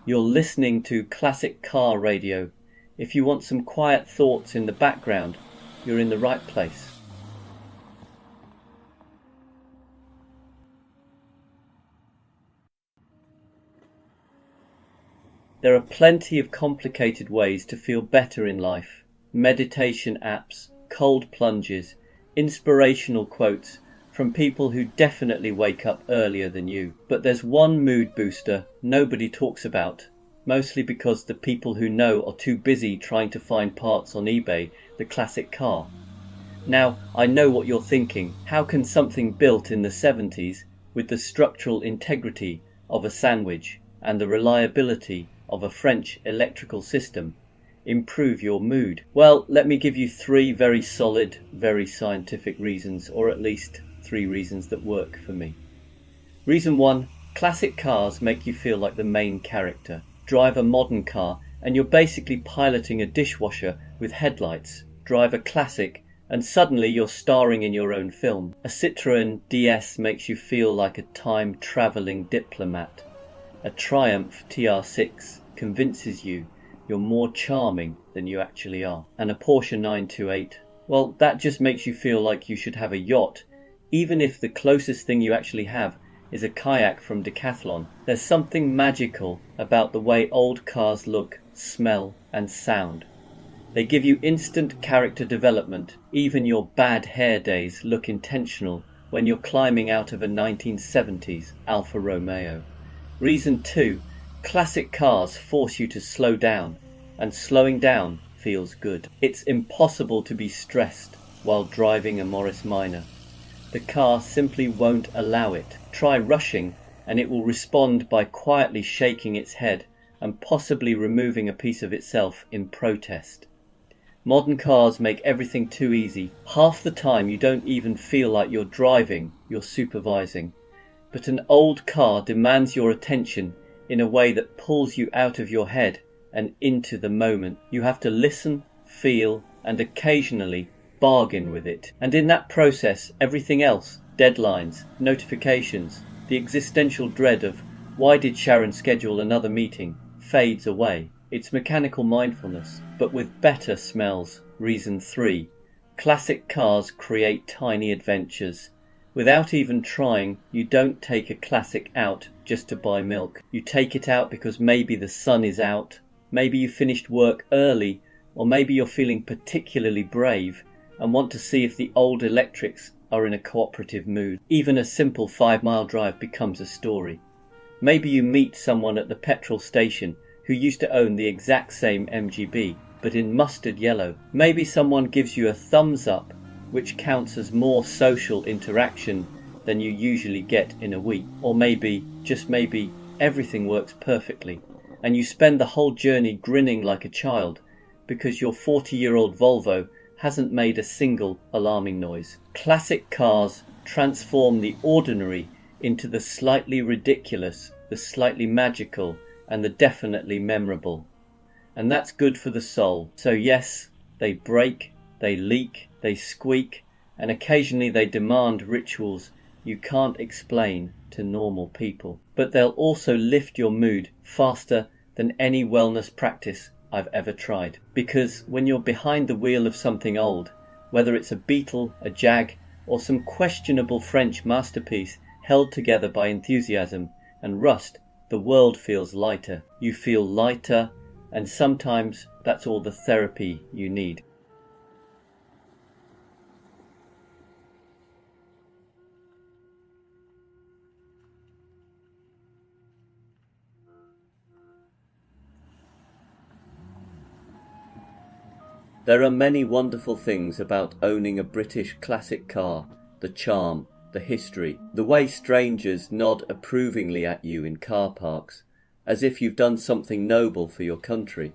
You're listening to classic car radio. If you want some quiet thoughts in the background, you're in the right place. There are plenty of complicated ways to feel better in life. Meditation apps, cold plunges, inspirational quotes from people who definitely wake up earlier than you. But there's one mood booster nobody talks about, mostly because the people who know are too busy trying to find parts on eBay, the classic car. Now, I know what you're thinking. How can something built in the 70s with the structural integrity of a sandwich and the reliability of a French electrical system improve your mood? Well, let me give you 3 very solid, very scientific reasons, or at least 3 reasons that work for me. Reason 1, classic cars make you feel like the main character. Drive a modern car and you're basically piloting a dishwasher with headlights. Drive a classic and suddenly you're starring in your own film. A Citroën DS makes you feel like a time-travelling diplomat. A Triumph TR6 convinces you you're more charming than you actually are. And a Porsche 928, well, that just makes you feel like you should have a yacht, even if the closest thing you actually have is a kayak from Decathlon. There's something magical about the way old cars look, smell, and sound. They give you instant character development. Even your bad hair days look intentional when you're climbing out of a 1970s Alfa Romeo. Reason 2, classic cars force you to slow down, and slowing down feels good. It's impossible to be stressed while driving a Morris Minor. The car simply won't allow it. Try rushing and it will respond by quietly shaking its head and possibly removing a piece of itself in protest. Modern cars make everything too easy. Half the time you don't even feel like you're driving, you're supervising. But an old car demands your attention in a way that pulls you out of your head and into the moment. You have to listen, feel, and occasionally bargain with it. And in that process, everything else, deadlines, notifications, the existential dread of why did Sharon schedule another meeting, fades away. It's mechanical mindfulness, but with better smells. Reason 3, classic cars create tiny adventures. Without even trying, you don't take a classic out just to buy milk. You take it out because maybe the sun is out, maybe you finished work early, or maybe you're feeling particularly brave and want to see if the old electrics are in a cooperative mood. Even a simple 5-mile drive becomes a story. Maybe you meet someone at the petrol station who used to own the exact same MGB, but in mustard yellow. Maybe someone gives you a thumbs up, which counts as more social interaction than you usually get in a week. Or maybe, just maybe, everything works perfectly, and you spend the whole journey grinning like a child because your 40-year-old Volvo hasn't made a single alarming noise. Classic cars transform the ordinary into the slightly ridiculous, the slightly magical, and the definitely memorable. And that's good for the soul. So yes, they break, they leak, they squeak, and occasionally they demand rituals you can't explain to normal people. But they'll also lift your mood faster than any wellness practice I've ever tried. Because when you're behind the wheel of something old, whether it's a Beetle, a Jag, or some questionable French masterpiece held together by enthusiasm and rust, the world feels lighter. You feel lighter, and sometimes that's all the therapy you need. There are many wonderful things about owning a British classic car. The charm, the history, the way strangers nod approvingly at you in car parks, as if you've done something noble for your country.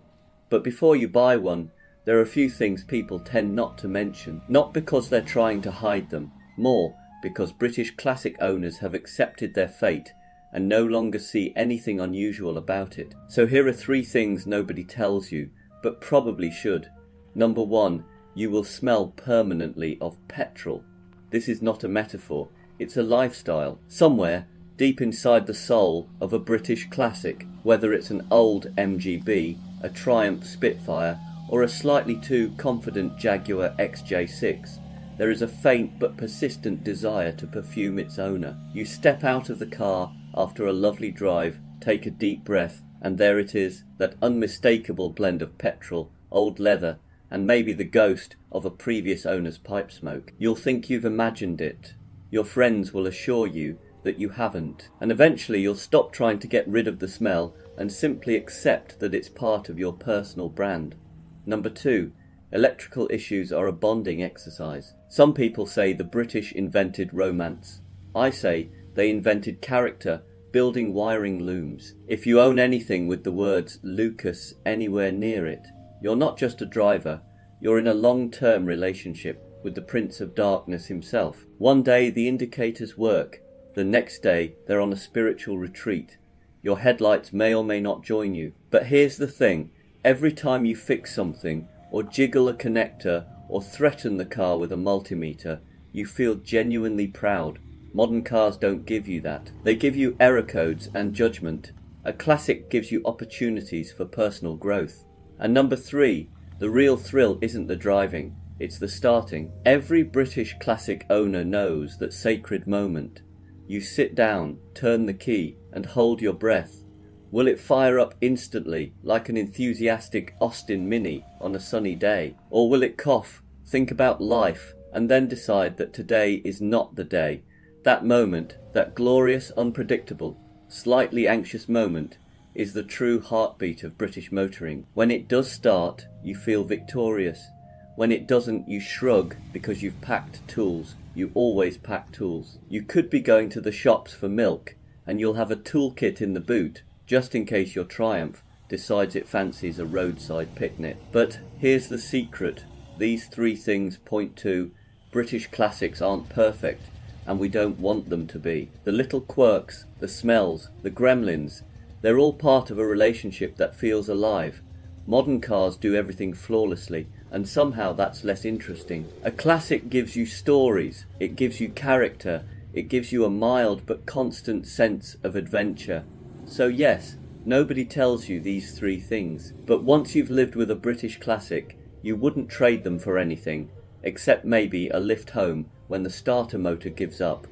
But before you buy one, there are a few things people tend not to mention, not because they're trying to hide them, more because British classic owners have accepted their fate and no longer see anything unusual about it. So here are 3 things nobody tells you, but probably should. Number 1, you will smell permanently of petrol. This is not a metaphor, it's a lifestyle. Somewhere, deep inside the soul of a British classic, whether it's an old MGB, a Triumph Spitfire, or a slightly too confident Jaguar XJ6, there is a faint but persistent desire to perfume its owner. You step out of the car after a lovely drive, take a deep breath, and there it is, that unmistakable blend of petrol, old leather, and maybe the ghost of a previous owner's pipe smoke. You'll think you've imagined it. Your friends will assure you that you haven't, and eventually you'll stop trying to get rid of the smell and simply accept that it's part of your personal brand. Number 2. Electrical issues are a bonding exercise. Some people say the British invented romance. I say they invented character, building wiring looms. If you own anything with the words Lucas anywhere near it, you're not just a driver, you're in a long-term relationship with the Prince of Darkness himself. One day the indicators work, the next day they're on a spiritual retreat. Your headlights may or may not join you. But here's the thing, every time you fix something, or jiggle a connector, or threaten the car with a multimeter, you feel genuinely proud. Modern cars don't give you that. They give you error codes and judgment. A classic gives you opportunities for personal growth. And number 3, the real thrill isn't the driving, it's the starting. Every British classic owner knows that sacred moment. You sit down, turn the key, and hold your breath. Will it fire up instantly, like an enthusiastic Austin Mini on a sunny day? Or will it cough, think about life, and then decide that today is not the day? That moment, that glorious, unpredictable, slightly anxious moment, is the true heartbeat of British motoring. When it does start, you feel victorious. When it doesn't, you shrug because you've packed tools. You always pack tools. You could be going to the shops for milk, and you'll have a toolkit in the boot, just in case your Triumph decides it fancies a roadside picnic. But here's the secret. These 3 things point to British classics aren't perfect, and we don't want them to be. The little quirks, the smells, the gremlins, they're all part of a relationship that feels alive. Modern cars do everything flawlessly, and somehow that's less interesting. A classic gives you stories, it gives you character, it gives you a mild but constant sense of adventure. So yes, nobody tells you these 3 things, but once you've lived with a British classic, you wouldn't trade them for anything, except maybe a lift home when the starter motor gives up.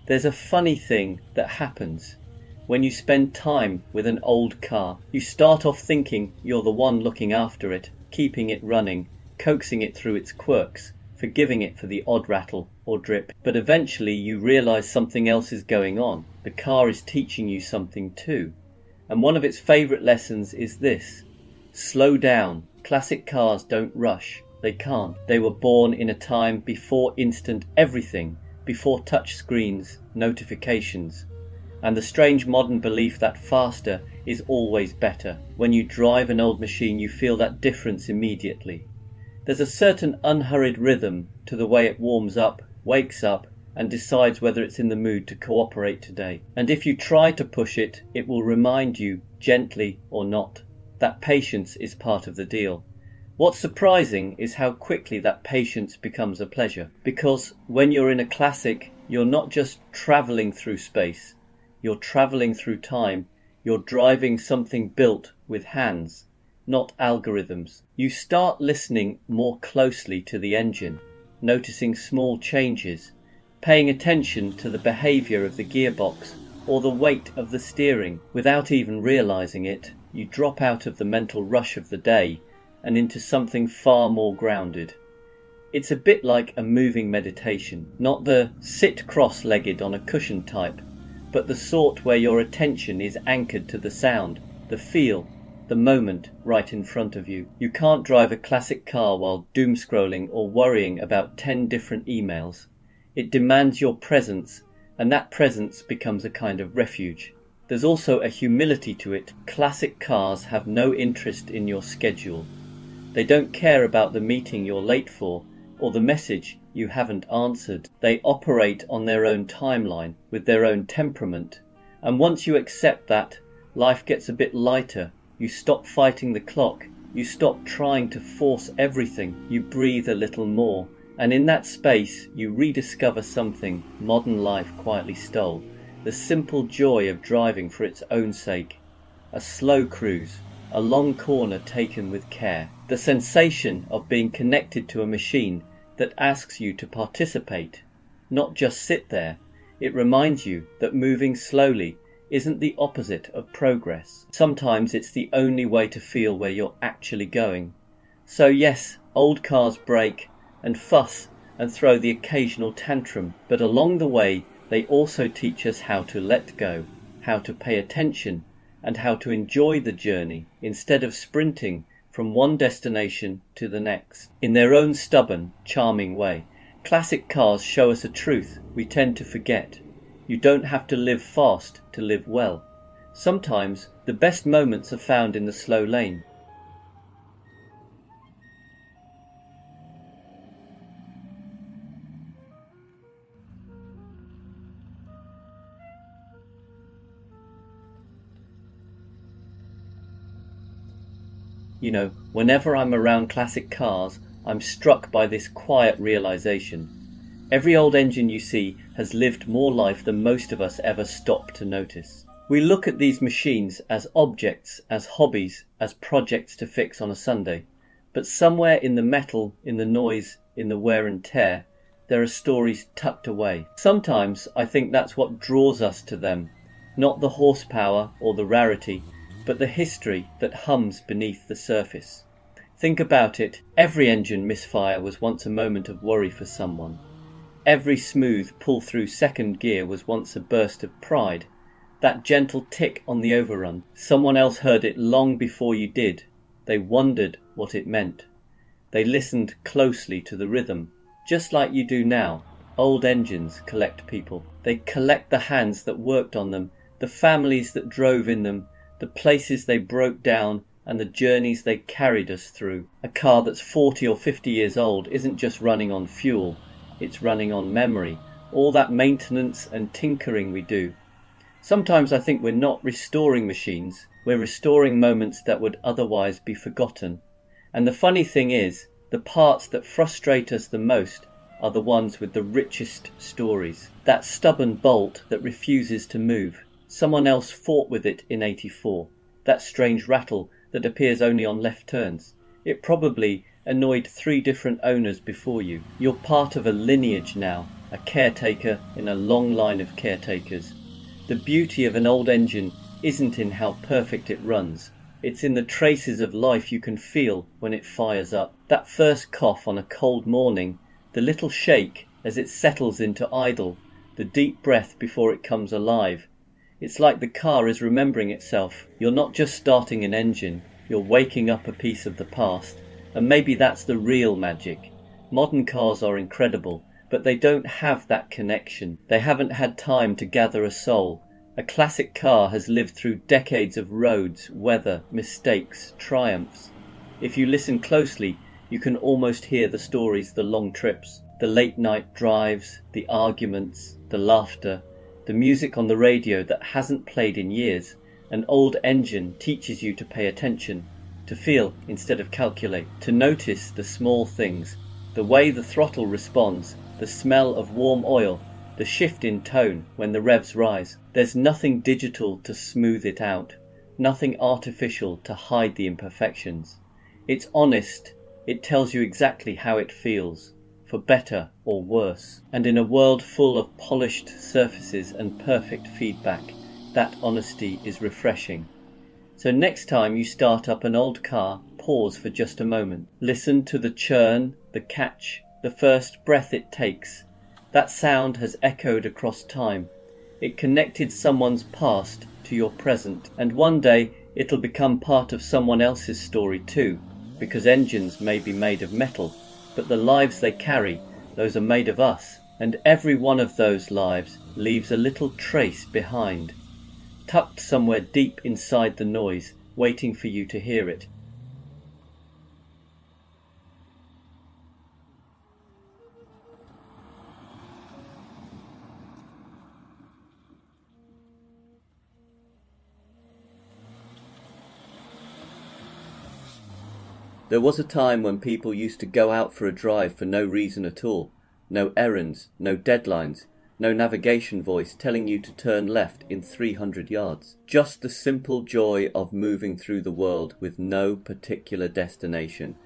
There's a funny thing that happens when you spend time with an old car. You start off thinking you're the one looking after it, keeping it running, coaxing it through its quirks, forgiving it for the odd rattle or drip. But eventually you realize something else is going on. The car is teaching you something too. And one of its favorite lessons is this: slow down. Classic cars don't rush. They can't. They were born in a time before instant everything, before touch screens, notifications, and the strange modern belief that faster is always better. When you drive an old machine, you feel that difference immediately. There's a certain unhurried rhythm to the way it warms up, wakes up, and decides whether it's in the mood to cooperate today. And if you try to push it, it will remind you, gently or not, that patience is part of the deal. What's surprising is how quickly that patience becomes a pleasure. Because when you're in a classic, you're not just travelling through space, you're travelling through time. You're driving something built with hands, not algorithms. You start listening more closely to the engine, noticing small changes, paying attention to the behaviour of the gearbox or the weight of the steering. Without even realising it, you drop out of the mental rush of the day and into something far more grounded. It's a bit like a moving meditation, not the sit cross-legged on a cushion type, but the sort where your attention is anchored to the sound, the feel, the moment right in front of you. You can't drive a classic car while doom scrolling or worrying about 10 different emails. It demands your presence, and that presence becomes a kind of refuge. There's also a humility to it. Classic cars have no interest in your schedule. They don't care about the meeting you're late for or the message you haven't answered. They operate on their own timeline, with their own temperament, And once you accept that, life gets a bit lighter. You stop fighting the clock. You stop trying to force everything. You breathe a little more. And in that space, you rediscover something modern life quietly stole. The simple joy of driving for its own sake. A slow cruise, a long corner taken with care. The sensation of being connected to a machine that asks you to participate, not just sit there. It reminds you that moving slowly isn't the opposite of progress. Sometimes it's the only way to feel where you're actually going. So yes, old cars break and fuss and throw the occasional tantrum, but along the way they also teach us how to let go, how to pay attention, and how to enjoy the journey instead of sprinting from one destination to the next. In their own stubborn, charming way, classic cars show us a truth we tend to forget. You don't have to live fast to live well. Sometimes the best moments are found in the slow lane. You know, whenever I'm around classic cars, I'm struck by this quiet realization. Every old engine you see has lived more life than most of us ever stop to notice. We look at these machines as objects, as hobbies, as projects to fix on a Sunday. But somewhere in the metal, in the noise, in the wear and tear, there are stories tucked away. Sometimes I think that's what draws us to them, not the horsepower or the rarity, but the history that hums beneath the surface. Think about it, every engine misfire was once a moment of worry for someone. Every smooth pull-through second gear was once a burst of pride. That gentle tick on the overrun, someone else heard it long before you did. They wondered what it meant. They listened closely to the rhythm, just like you do now. Old engines collect people. They collect the hands that worked on them, the families that drove in them, the places they broke down, and the journeys they carried us through. A car that's 40 or 50 years old isn't just running on fuel, it's running on memory, all that maintenance and tinkering we do. Sometimes I think we're not restoring machines, we're restoring moments that would otherwise be forgotten. And the funny thing is, the parts that frustrate us the most are the ones with the richest stories. That stubborn bolt that refuses to move. Someone else fought with it in '84. That strange rattle that appears only on left turns. It probably annoyed 3 different owners before you. You're part of a lineage now, a caretaker in a long line of caretakers. The beauty of an old engine isn't in how perfect it runs. It's in the traces of life you can feel when it fires up. That first cough on a cold morning, the little shake as it settles into idle, the deep breath before it comes alive. It's like the car is remembering itself. You're not just starting an engine, you're waking up a piece of the past. And maybe that's the real magic. Modern cars are incredible, but they don't have that connection. They haven't had time to gather a soul. A classic car has lived through decades of roads, weather, mistakes, triumphs. If you listen closely, you can almost hear the stories, the long trips, the late night drives, the arguments, the laughter, the music on the radio that hasn't played in years. An old engine teaches you to pay attention, to feel instead of calculate, to notice the small things, the way the throttle responds, the smell of warm oil, the shift in tone when the revs rise. There's nothing digital to smooth it out, nothing artificial to hide the imperfections. It's honest, it tells you exactly how it feels, for better or worse. And in a world full of polished surfaces and perfect feedback, that honesty is refreshing. So next time you start up an old car, pause for just a moment. Listen to the churn, the catch, the first breath it takes. That sound has echoed across time. It connected someone's past to your present. And one day it'll become part of someone else's story too, because engines may be made of metal, but the lives they carry, those are made of us. And every one of those lives leaves a little trace behind, tucked somewhere deep inside the noise, waiting for you to hear it. There was a time when people used to go out for a drive for no reason at all. No errands, no deadlines, no navigation voice telling you to turn left in 300 yards. Just the simple joy of moving through the world with no particular destination.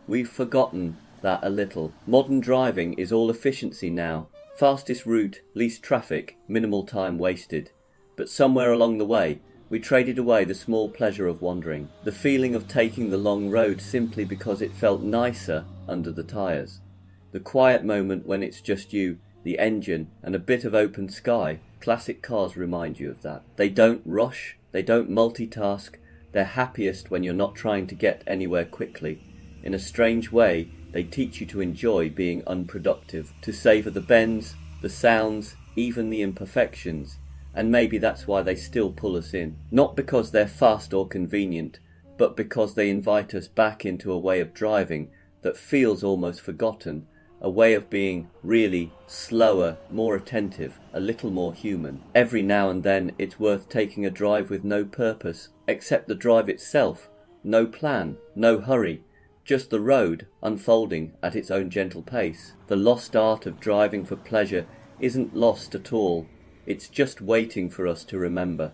We've forgotten that a little. Modern driving is all efficiency now. Fastest route, least traffic, minimal time wasted. But somewhere along the way, we traded away the small pleasure of wandering, the feeling of taking the long road simply because it felt nicer under the tyres, the quiet moment when it's just you, the engine, and a bit of open sky. Classic cars remind you of that. They don't rush, they don't multitask, they're happiest when you're not trying to get anywhere quickly. In a strange way, they teach you to enjoy being unproductive, to savour the bends, the sounds, even the imperfections. And maybe that's why they still pull us in. Not because they're fast or convenient, but because they invite us back into a way of driving that feels almost forgotten, a way of being really slower, more attentive, a little more human. Every now and then it's worth taking a drive with no purpose, except the drive itself. No plan, no hurry, just the road unfolding at its own gentle pace. The lost art of driving for pleasure isn't lost at all. It's just waiting for us to remember.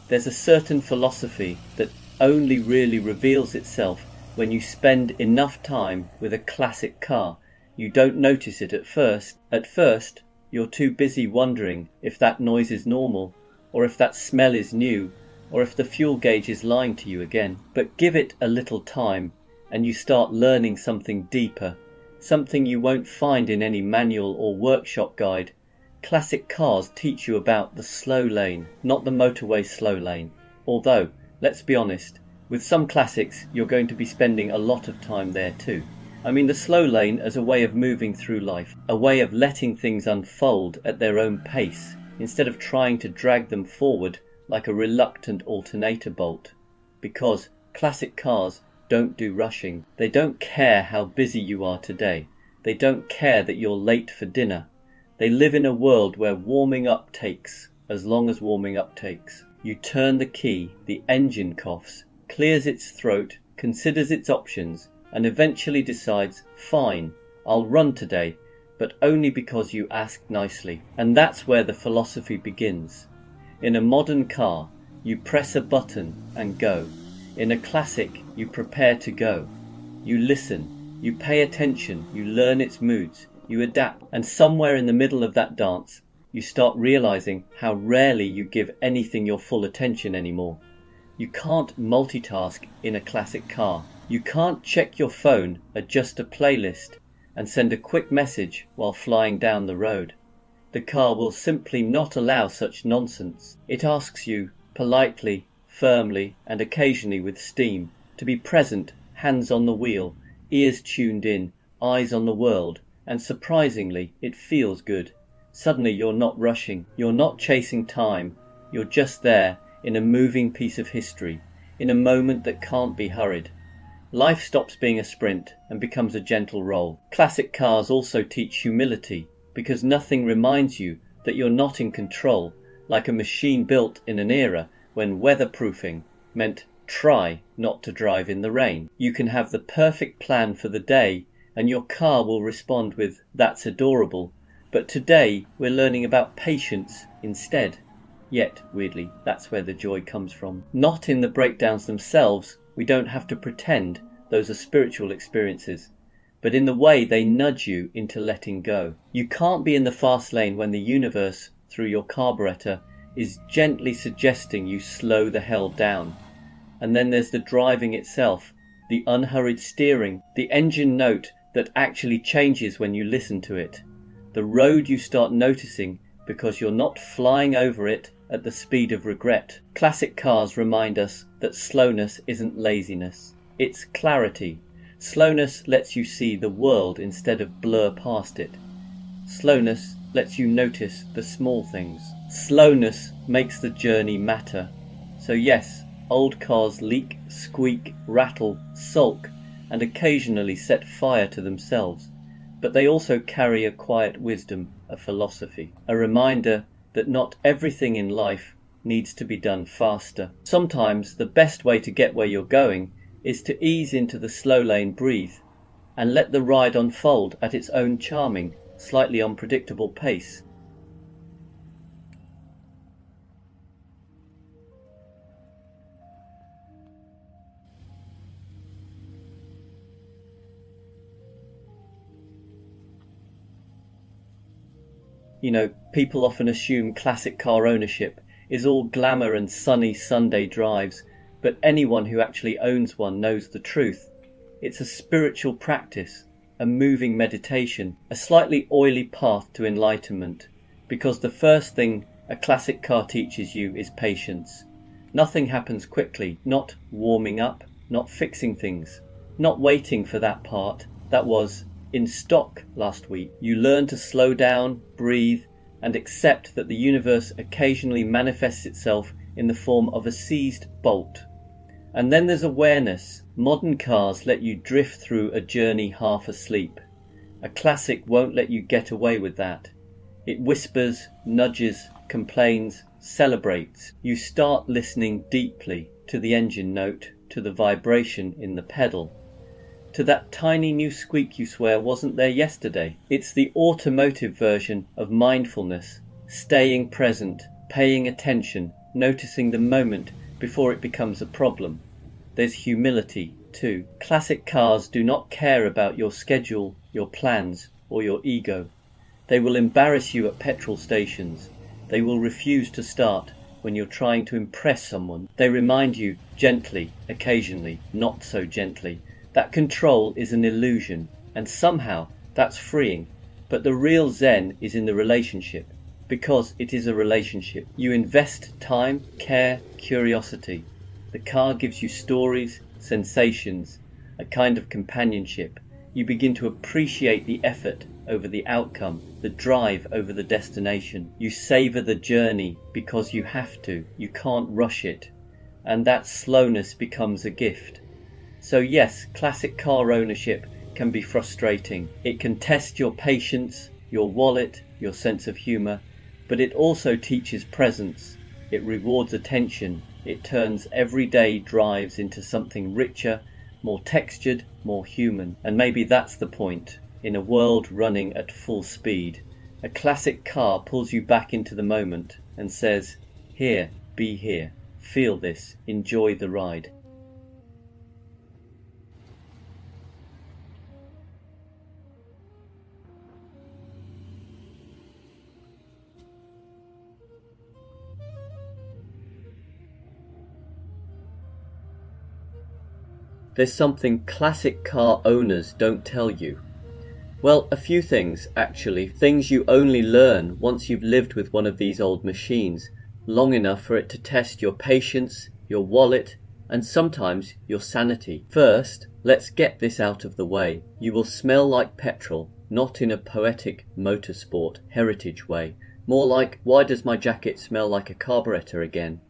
There's a certain philosophy that only really reveals itself when you spend enough time with a classic car. You don't notice it at first. At first, you're too busy wondering if that noise is normal, or if that smell is new, or if the fuel gauge is lying to you again. But give it a little time, and you start learning something deeper, something you won't find in any manual or workshop guide. Classic cars teach you about the slow lane, not the motorway slow lane. Although, let's be honest, with some classics you're going to be spending a lot of time there too. I mean the slow lane as a way of moving through life, a way of letting things unfold at their own pace, instead of trying to drag them forward like a reluctant alternator bolt. Because classic cars don't do rushing. They don't care how busy you are today. They don't care that you're late for dinner. They live in a world where warming up takes as long as warming up takes. You turn the key, the engine coughs, clears its throat, considers its options, and eventually decides, fine, I'll run today, but only because you asked nicely. And that's where the philosophy begins. In a modern car, you press a button and go. In a classic, you prepare to go. You listen, you pay attention, you learn its moods, you adapt, and somewhere in the middle of that dance, you start realizing how rarely you give anything your full attention anymore. You can't multitask in a classic car. You can't check your phone, adjust a playlist, and send a quick message while flying down the road. The car will simply not allow such nonsense. It asks you, politely, firmly, and occasionally with steam, to be present, hands on the wheel, ears tuned in, eyes on the world, and surprisingly, it feels good. Suddenly you're not rushing, you're not chasing time, you're just there in a moving piece of history, in a moment that can't be hurried. Life stops being a sprint and becomes a gentle roll. Classic cars also teach humility, because nothing reminds you that you're not in control, like a machine built in an era when weatherproofing meant try not to drive in the rain. You can have the perfect plan for the day and your car will respond with, that's adorable. But today we're learning about patience instead. Yet, weirdly, that's where the joy comes from. Not in the breakdowns themselves. We don't have to pretend those are spiritual experiences, but in the way they nudge you into letting go. You can't be in the fast lane when the universe, through your carburetor, is gently suggesting you slow the hell down. And then there's the driving itself, the unhurried steering, the engine note that actually changes when you listen to it. The road you start noticing because you're not flying over it at the speed of regret. Classic cars remind us that slowness isn't laziness, it's clarity. Slowness lets you see the world instead of blur past it. Slowness lets you notice the small things. Slowness makes the journey matter. So yes, Old cars leak, squeak, rattle, sulk, and occasionally set fire to themselves, but they also carry a quiet wisdom, a philosophy, a reminder that not everything in life needs to be done faster. Sometimes the best way to get where you're going is to ease into the slow lane, breathe, and let the ride unfold at its own charming, slightly unpredictable pace. You know, people often assume classic car ownership is all glamour and sunny Sunday drives, but anyone who actually owns one knows the truth. It's a spiritual practice, a moving meditation, a slightly oily path to enlightenment, because the first thing a classic car teaches you is patience. Nothing happens quickly, not warming up, not fixing things, not waiting for that part that was in stock last week. You learn to slow down, breathe, and accept that the universe occasionally manifests itself in the form of a seized bolt. And then there's awareness. Modern cars let you drift through a journey half asleep. A classic won't let you get away with that. It whispers, nudges, complains, celebrates. You start listening deeply to the engine note, to the vibration in the pedal, to that tiny new squeak you swear wasn't there yesterday. It's the automotive version of mindfulness, staying present, paying attention, noticing the moment before it becomes a problem. There's humility too. Classic cars do not care about your schedule, your plans, or your ego. They will embarrass you at petrol stations. They will refuse to start when you're trying to impress someone. They remind you gently, occasionally, not so gently, that control is an illusion, and somehow that's freeing. But the real zen is in the relationship, because it is a relationship. You invest time, care, curiosity. The car gives you stories, sensations, a kind of companionship. You begin to appreciate the effort over the outcome, the drive over the destination. You savor the journey because you have to. You can't rush it. And that slowness becomes a gift. So yes, classic car ownership can be frustrating. It can test your patience, your wallet, your sense of humour, but it also teaches presence. It rewards attention. It turns everyday drives into something richer, more textured, more human. And maybe that's the point. In a world running at full speed, a classic car pulls you back into the moment and says, here, be here, feel this, enjoy the ride. There's something classic car owners don't tell you. Well, a few things, actually. Things you only learn once you've lived with one of these old machines, long enough for it to test your patience, your wallet, and sometimes your sanity. First, let's get this out of the way. You will smell like petrol, not in a poetic motorsport heritage way. More like, why does my jacket smell like a carburetor again?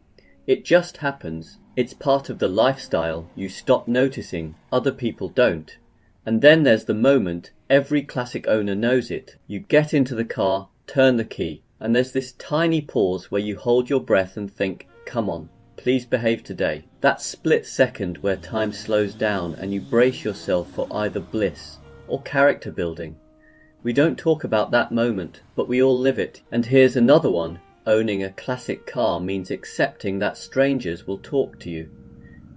It just happens. It's part of the lifestyle. You stop noticing. Other people don't. And then there's the moment. Every classic owner knows it. You get into the car, turn the key, and there's this tiny pause where you hold your breath and think, come on, please behave today. That split second where time slows down and you brace yourself for either bliss or character building. We don't talk about that moment, but we all live it. And here's another one. Owning a classic car means accepting that strangers will talk to you.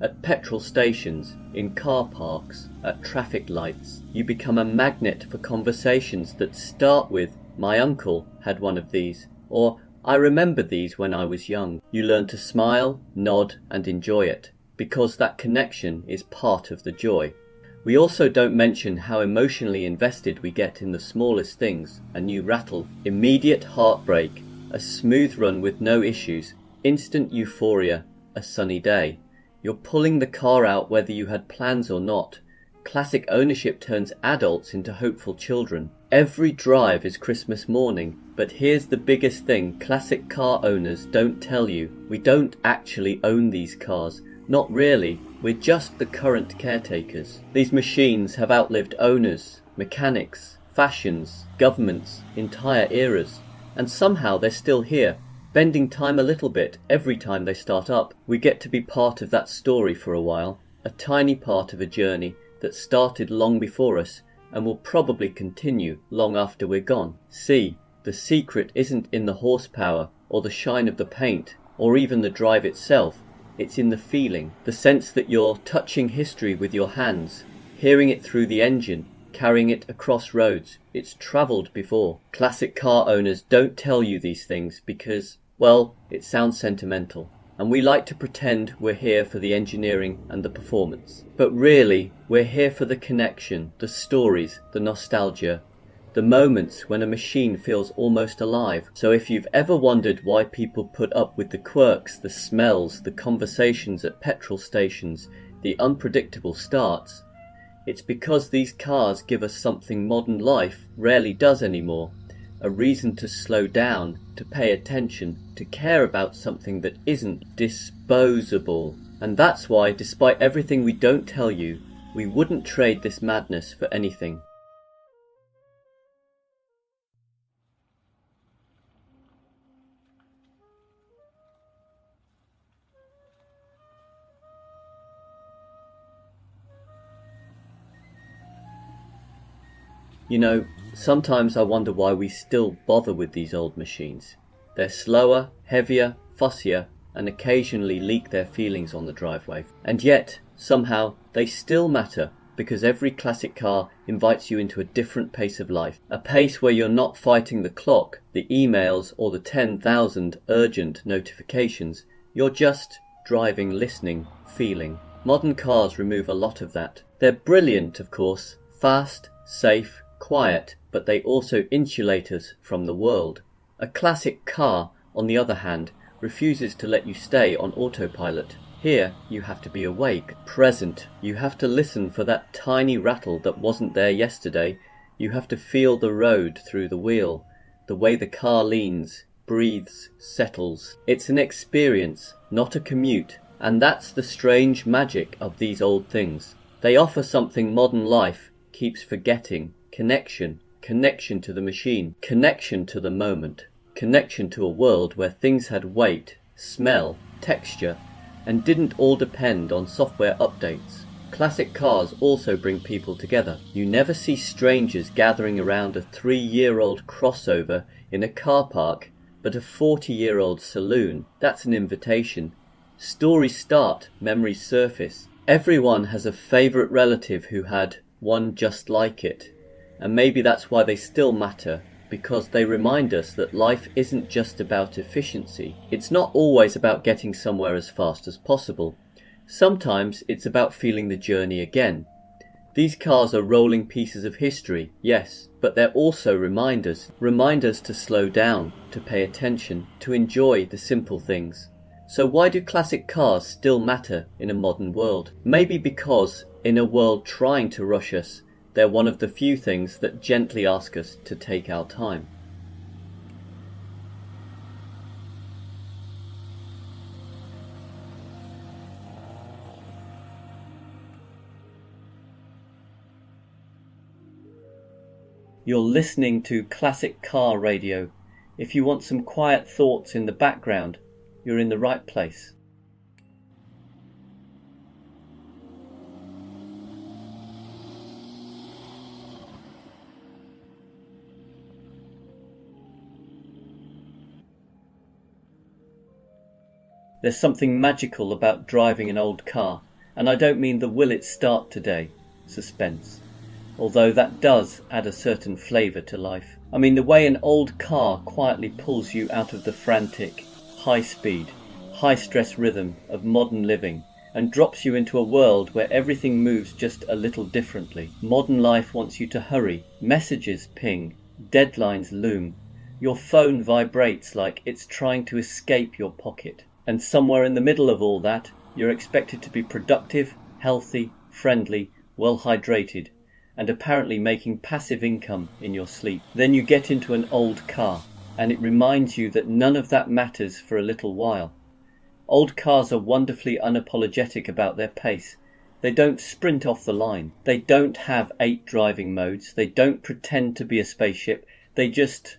At petrol stations, in car parks, at traffic lights, you become a magnet for conversations that start with, my uncle had one of these, or I remember these when I was young. You learn to smile, nod, and enjoy it, because that connection is part of the joy. We also don't mention how emotionally invested we get in the smallest things, a new rattle, immediate heartbreak, a smooth run with no issues, instant euphoria, a sunny day. You're pulling the car out whether you had plans or not. Classic ownership turns adults into hopeful children. Every drive is Christmas morning, but here's the biggest thing classic car owners don't tell you. We don't actually own these cars. Not really, we're just the current caretakers. These machines have outlived owners, mechanics, fashions, governments, entire eras, and somehow they're still here, bending time a little bit every time they start up. We get to be part of that story for a while, a tiny part of a journey that started long before us and will probably continue long after we're gone. See, the secret isn't in the horsepower or the shine of the paint or even the drive itself. It's in the feeling, the sense that you're touching history with your hands, hearing it through the engine, carrying it across roads. It's travelled before. Classic car owners don't tell you these things because, well, it sounds sentimental, and we like to pretend we're here for the engineering and the performance. But really, we're here for the connection, the stories, the nostalgia, the moments when a machine feels almost alive. So if you've ever wondered why people put up with the quirks, the smells, the conversations at petrol stations, the unpredictable starts, it's because these cars give us something modern life rarely does anymore. A reason to slow down, to pay attention, to care about something that isn't disposable. And that's why, despite everything we don't tell you, we wouldn't trade this madness for anything. You know, sometimes I wonder why we still bother with these old machines. They're slower, heavier, fussier, and occasionally leak their feelings on the driveway. And yet, somehow, they still matter, because every classic car invites you into a different pace of life. A pace where you're not fighting the clock, the emails, or the 10,000 urgent notifications. You're just driving, listening, feeling. Modern cars remove a lot of that. They're brilliant, of course, fast, safe, quiet, but they also insulate us from the world. A classic car, on the other hand, refuses to let you stay on autopilot. Here, you have to be awake, present. You have to listen for that tiny rattle that wasn't there yesterday. You have to feel the road through the wheel, the way the car leans, breathes, settles. It's an experience, not a commute, and that's the strange magic of these old things. They offer something modern life keeps forgetting. Connection to the machine, connection to the moment, connection to a world where things had weight, smell, texture, and didn't all depend on software updates. Classic cars also bring people together. You never see strangers gathering around a 3-year-old crossover in a car park, but a 40-year-old saloon. That's an invitation. Stories start, memories surface. Everyone has a favourite relative who had one just like it. And maybe that's why they still matter, because they remind us that life isn't just about efficiency. It's not always about getting somewhere as fast as possible. Sometimes it's about feeling the journey again. These cars are rolling pieces of history, yes, but they're also reminders to slow down, to pay attention, to enjoy the simple things. So why do classic cars still matter in a modern world? Maybe because, in a world trying to rush us, they're one of the few things that gently ask us to take our time. You're listening to Classic Car Radio. If you want some quiet thoughts in the background, you're in the right place. There's something magical about driving an old car, and I don't mean the will it start today suspense, although that does add a certain flavour to life. I mean the way an old car quietly pulls you out of the frantic, high speed, high stress rhythm of modern living and drops you into a world where everything moves just a little differently. Modern life wants you to hurry, messages ping, deadlines loom, your phone vibrates like it's trying to escape your pocket. And somewhere in the middle of all that, you're expected to be productive, healthy, friendly, well hydrated, and apparently making passive income in your sleep. Then you get into an old car, and it reminds you that none of that matters for a little while. Old cars are wonderfully unapologetic about their pace. They don't sprint off the line. They don't have 8 driving modes. They don't pretend to be a spaceship. They just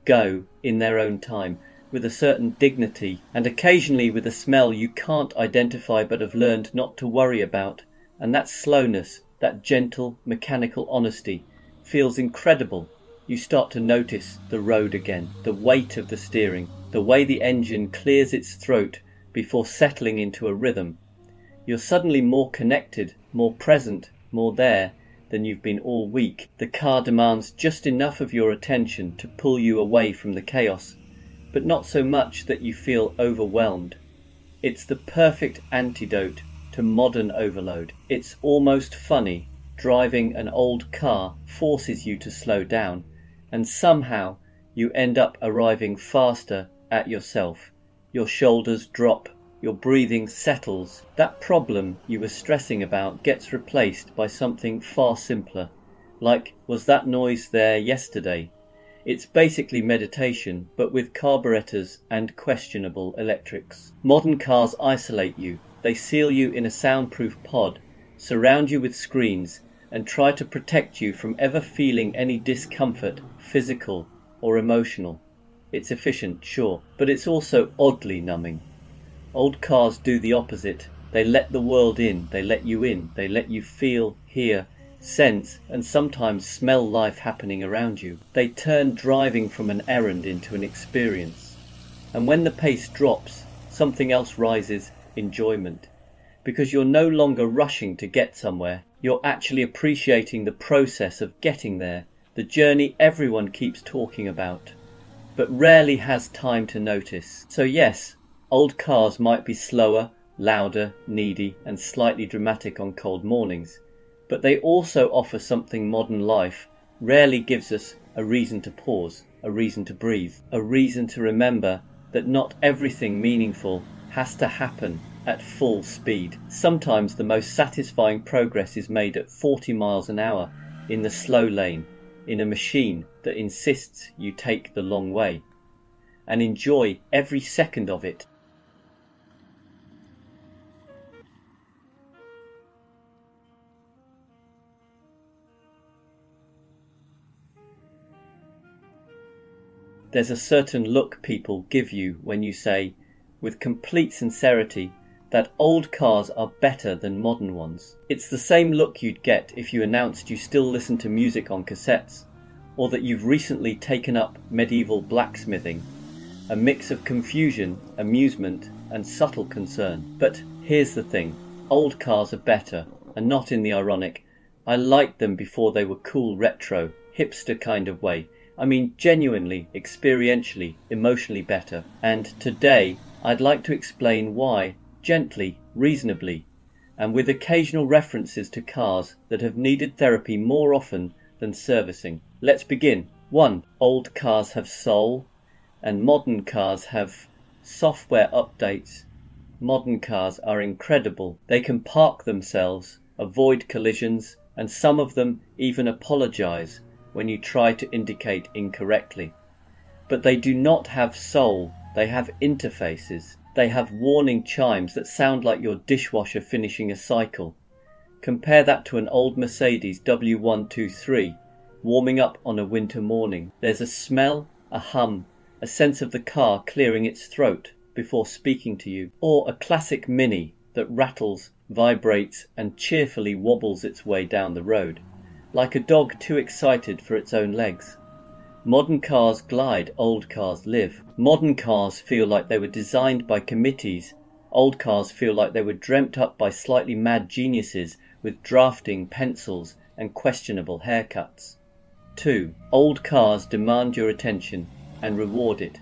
go in their own time, with a certain dignity, and occasionally with a smell you can't identify but have learned not to worry about. And that slowness, that gentle, mechanical honesty, feels incredible. You start to notice the road again, the weight of the steering, the way the engine clears its throat before settling into a rhythm. You're suddenly more connected, more present, more there than you've been all week. The car demands just enough of your attention to pull you away from the chaos, but not so much that you feel overwhelmed. It's the perfect antidote to modern overload. It's almost funny. Driving an old car forces you to slow down, and somehow you end up arriving faster at yourself. Your shoulders drop, your breathing settles. That problem you were stressing about gets replaced by something far simpler, like, was that noise there yesterday? It's basically meditation, but with carburetors and questionable electrics. Modern cars isolate you. They seal you in a soundproof pod, surround you with screens, and try to protect you from ever feeling any discomfort, physical or emotional. It's efficient, sure, but it's also oddly numbing. Old cars do the opposite. They let the world in, they let you in, they let you feel, hear, sense, and sometimes smell life happening around you. They turn driving from an errand into an experience. And when the pace drops, something else rises: enjoyment. Because you're no longer rushing to get somewhere, you're actually appreciating the process of getting there, the journey everyone keeps talking about, but rarely has time to notice. So yes, old cars might be slower, louder, needy, and slightly dramatic on cold mornings, but they also offer something modern life rarely gives us: a reason to pause, a reason to breathe, a reason to remember that not everything meaningful has to happen at full speed. Sometimes the most satisfying progress is made at 40 miles an hour in the slow lane, in a machine that insists you take the long way, and enjoy every second of it. There's a certain look people give you when you say, with complete sincerity, that old cars are better than modern ones. It's the same look you'd get if you announced you still listen to music on cassettes, or that you've recently taken up medieval blacksmithing. A mix of confusion, amusement, and subtle concern. But here's the thing: old cars are better, and not in the ironic, I liked them before they were cool retro, hipster kind of way. I mean genuinely, experientially, emotionally better. And today I'd like to explain why, gently, reasonably, and with occasional references to cars that have needed therapy more often than servicing. Let's begin. 1. Old cars have soul, and modern cars have software updates. Modern cars are incredible. They can park themselves, avoid collisions, and some of them even apologize when you try to indicate incorrectly. But they do not have soul. They have interfaces. They have warning chimes that sound like your dishwasher finishing a cycle. Compare that to an old Mercedes W123 warming up on a winter morning. There's a smell, a hum, a sense of the car clearing its throat before speaking to you. Or a classic Mini that rattles, vibrates, and cheerfully wobbles its way down the road, like a dog too excited for its own legs. Modern cars glide, old cars live. Modern cars feel like they were designed by committees. Old cars feel like they were dreamt up by slightly mad geniuses with drafting pencils and questionable haircuts. 2. Old cars demand your attention and reward it.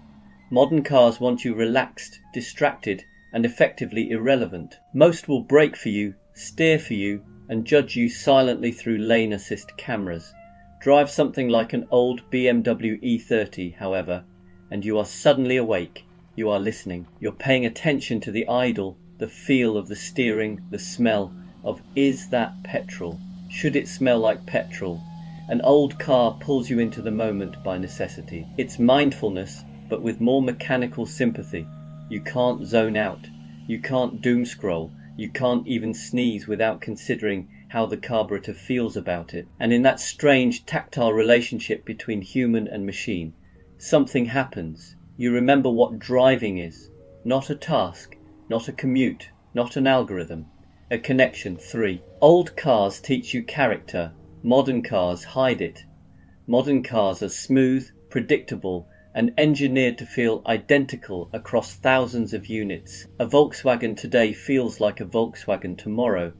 Modern cars want you relaxed, distracted, and effectively irrelevant. Most will brake for you, steer for you, and judge you silently through lane assist cameras. Drive something like an old BMW E30, however, and you are suddenly awake. You are listening. You're paying attention to the idle, the feel of the steering, the smell of, is that petrol? Should it smell like petrol? An old car pulls you into the moment by necessity. It's mindfulness, but with more mechanical sympathy. You can't zone out. You can't doom scroll. You can't even sneeze without considering how the carburetor feels about it. And in that strange tactile relationship between human and machine, something happens. You remember what driving is. Not a task, not a commute, not an algorithm. A connection. 3. Old cars teach you character. Modern cars hide it. Modern cars are smooth, predictable, and engineered to feel identical across thousands of units. A Volkswagen today feels like a Volkswagen tomorrow,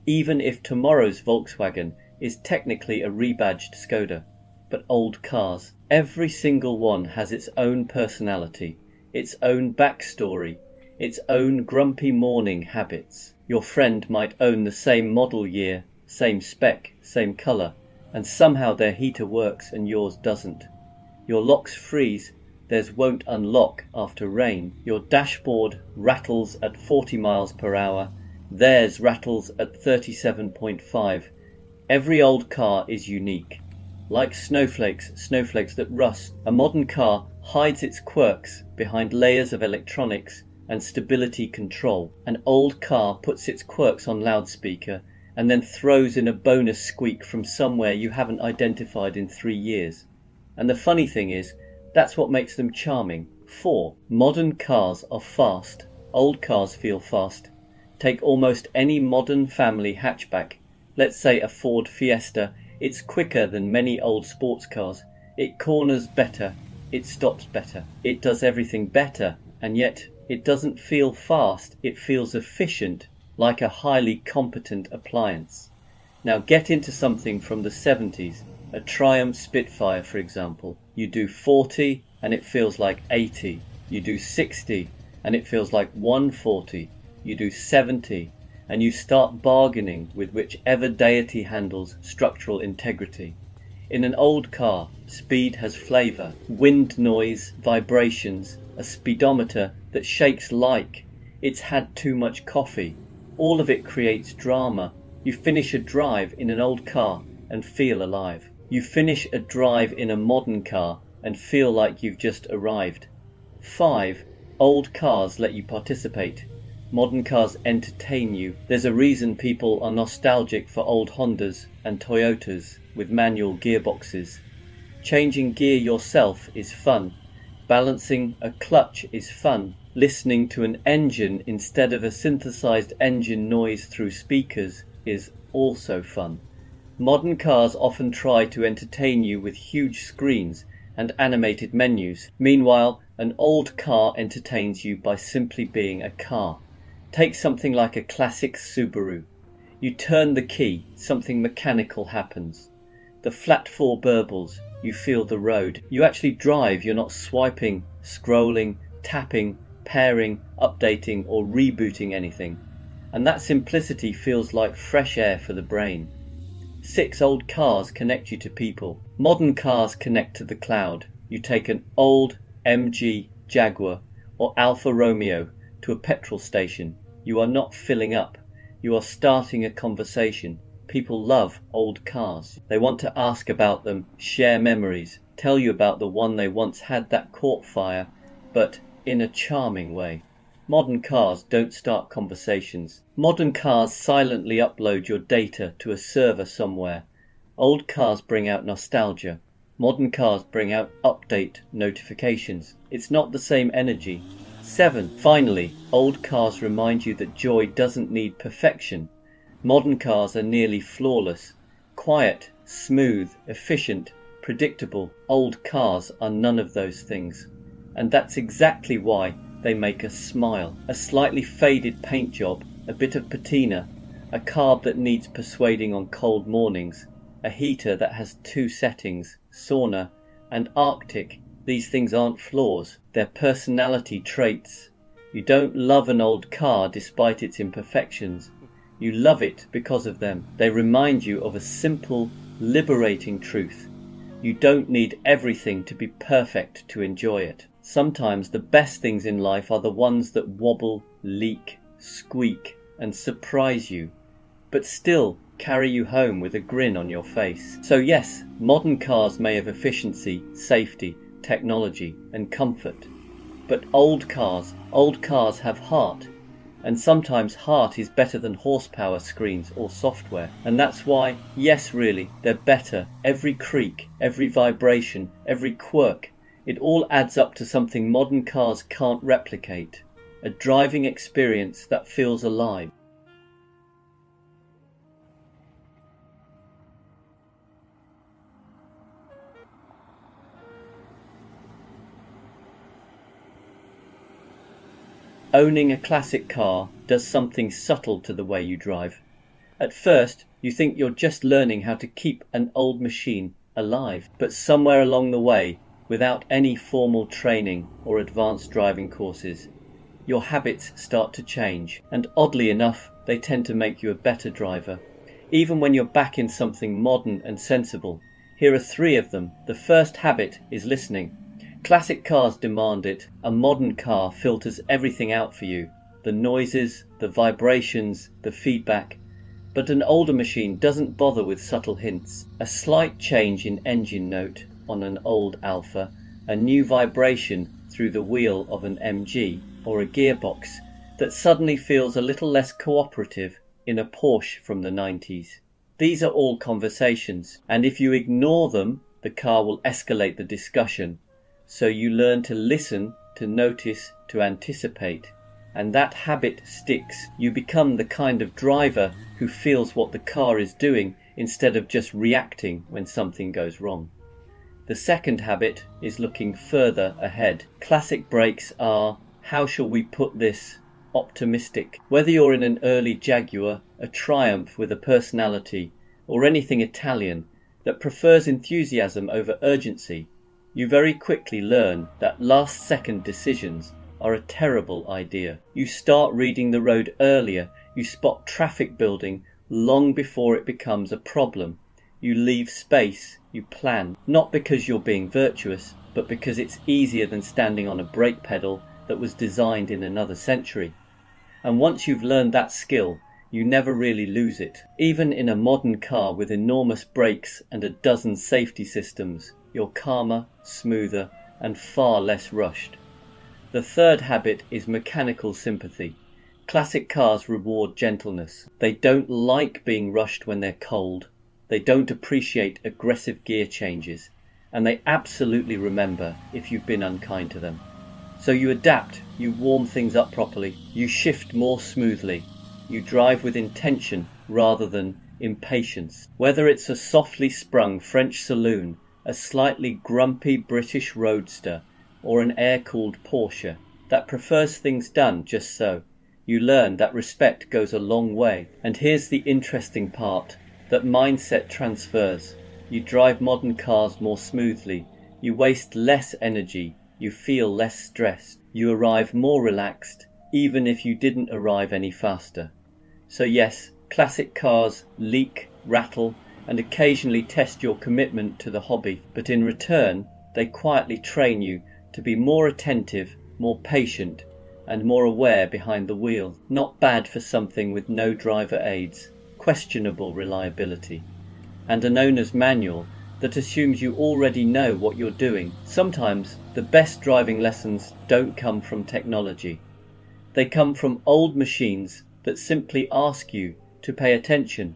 even if tomorrow's Volkswagen is technically a rebadged Skoda. But old cars, every single one has its own personality, its own backstory, its own grumpy morning habits. Your friend might own the same model year, same spec, same colour, and somehow their heater works and yours doesn't. Your locks freeze, theirs won't unlock after rain. Your dashboard rattles at 40 miles per hour, theirs rattles at 37.5. Every old car is unique. Like snowflakes that rust. A modern car hides its quirks behind layers of electronics and stability control. An old car puts its quirks on loudspeaker and then throws in a bonus squeak from somewhere you haven't identified in 3 years. And the funny thing is, that's what makes them charming. 4. Modern cars are fast. Old cars feel fast. Take almost any modern family hatchback. Let's say a Ford Fiesta. It's quicker than many old sports cars. It corners better. It stops better. It does everything better. And yet it doesn't feel fast. It feels efficient, like a highly competent appliance. Now get into something from the 70s. A Triumph Spitfire, for example. You do 40 and it feels like 80. You do 60 and it feels like 140. You do 70 and you start bargaining with whichever deity handles structural integrity. In an old car, speed has flavour, wind noise, vibrations, a speedometer that shakes like it's had too much coffee. All of it creates drama. You finish a drive in an old car and feel alive. You finish a drive in a modern car and feel like you've just arrived. 5. Old cars let you participate. Modern cars entertain you. There's a reason people are nostalgic for old Hondas and Toyotas with manual gearboxes. Changing gear yourself is fun. Balancing a clutch is fun. Listening to an engine instead of a synthesized engine noise through speakers is also fun. Modern cars often try to entertain you with huge screens and animated menus. Meanwhile, an old car entertains you by simply being a car. Take something like a classic Subaru. You turn the key, something mechanical happens. The flat 4 burbles, you feel the road. You actually drive, you're not swiping, scrolling, tapping, pairing, updating or rebooting anything. And that simplicity feels like fresh air for the brain. 6. Old cars connect you to people. Modern cars connect to the cloud. You take an old MG Jaguar or Alfa Romeo to a petrol station. You are not filling up. You are starting a conversation. People love old cars. They want to ask about them, share memories, tell you about the one they once had that caught fire, but in a charming way. Modern cars don't start conversations. Modern cars silently upload your data to a server somewhere. Old cars bring out nostalgia. Modern cars bring out update notifications. It's not the same energy. 7. Finally, old cars remind you that joy doesn't need perfection. Modern cars are nearly flawless. Quiet, smooth, efficient, predictable. Old cars are none of those things. And that's exactly why they make us smile. A slightly faded paint job, a bit of patina, a carb that needs persuading on cold mornings, a heater that has 2 settings, sauna and Arctic. These things aren't flaws, they're personality traits. You don't love an old car despite its imperfections. You love it because of them. They remind you of a simple, liberating truth. You don't need everything to be perfect to enjoy it. Sometimes the best things in life are the ones that wobble, leak, squeak, and surprise you, but still carry you home with a grin on your face. So yes, modern cars may have efficiency, safety, technology, and comfort. But old cars have heart, And sometimes heart is better than horsepower screens or software. And that's why, yes really, they're better. Every creak, every vibration, every quirk, it all adds up to something modern cars can't replicate. A driving experience that feels alive. Owning a classic car does something subtle to the way you drive. At first, you think you're just learning how to keep an old machine alive, but somewhere along the way, without any formal training or advanced driving courses, your habits start to change, and oddly enough, they tend to make you a better driver. Even when you're back in something modern and sensible, here are 3 of them. The first habit is listening. Classic cars demand it. A modern car filters everything out for you. The noises, the vibrations, the feedback. But an older machine doesn't bother with subtle hints. A slight change in engine note on an old Alfa, a new vibration through the wheel of an MG, or a gearbox that suddenly feels a little less cooperative in a Porsche from the 90s. These are all conversations, and if you ignore them, the car will escalate the discussion. So you learn to listen, to notice, to anticipate, and that habit sticks. You become the kind of driver who feels what the car is doing instead of just reacting when something goes wrong. The second habit is looking further ahead. Classic brakes are, how shall we put this, optimistic. Whether you're in an early Jaguar, a Triumph with a personality, or anything Italian that prefers enthusiasm over urgency, you very quickly learn that last-second decisions are a terrible idea. You start reading the road earlier, you spot traffic building long before it becomes a problem. You leave space, you plan, not because you're being virtuous, but because it's easier than standing on a brake pedal that was designed in another century. And once you've learned that skill, you never really lose it. Even in a modern car with enormous brakes and a dozen safety systems, you're calmer, smoother, and far less rushed. The third habit is mechanical sympathy. Classic cars reward gentleness. They don't like being rushed when they're cold. They don't appreciate aggressive gear changes. And they absolutely remember if you've been unkind to them. So you adapt, you warm things up properly, you shift more smoothly, you drive with intention rather than impatience. Whether it's a softly sprung French saloon, a slightly grumpy British roadster, or an air-cooled Porsche that prefers things done just so, you learn that respect goes a long way. And here's the interesting part, that mindset transfers. You drive modern cars more smoothly, you waste less energy, you feel less stressed, you arrive more relaxed, even if you didn't arrive any faster. So yes, classic cars leak, rattle, and occasionally test your commitment to the hobby, but in return, they quietly train you to be more attentive, more patient, and more aware behind the wheel. Not bad for something with no driver aids, questionable reliability, and an owner's manual that assumes you already know what you're doing. Sometimes the best driving lessons don't come from technology. They come from old machines that simply ask you to pay attention.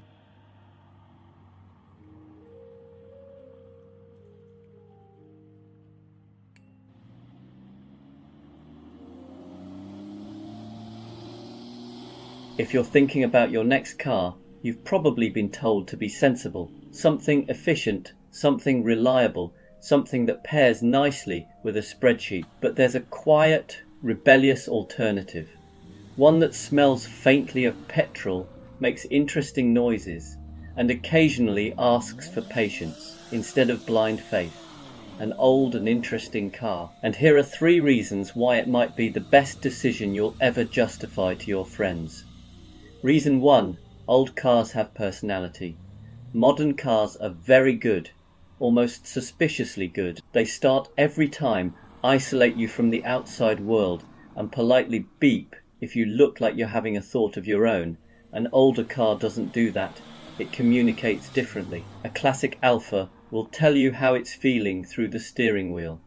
If you're thinking about your next car, you've probably been told to be sensible, something efficient, something reliable, something that pairs nicely with a spreadsheet. But there's a quiet, rebellious alternative. One that smells faintly of petrol, makes interesting noises, and occasionally asks for patience instead of blind faith. An old and interesting car. And here are 3 reasons why it might be the best decision you'll ever justify to your friends. Reason 1. Old cars have personality. Modern cars are very good, almost suspiciously good. They start every time, isolate you from the outside world, and politely beep if you look like you're having a thought of your own. An older car doesn't do that. It communicates differently. A classic Alfa will tell you how it's feeling through the steering wheel.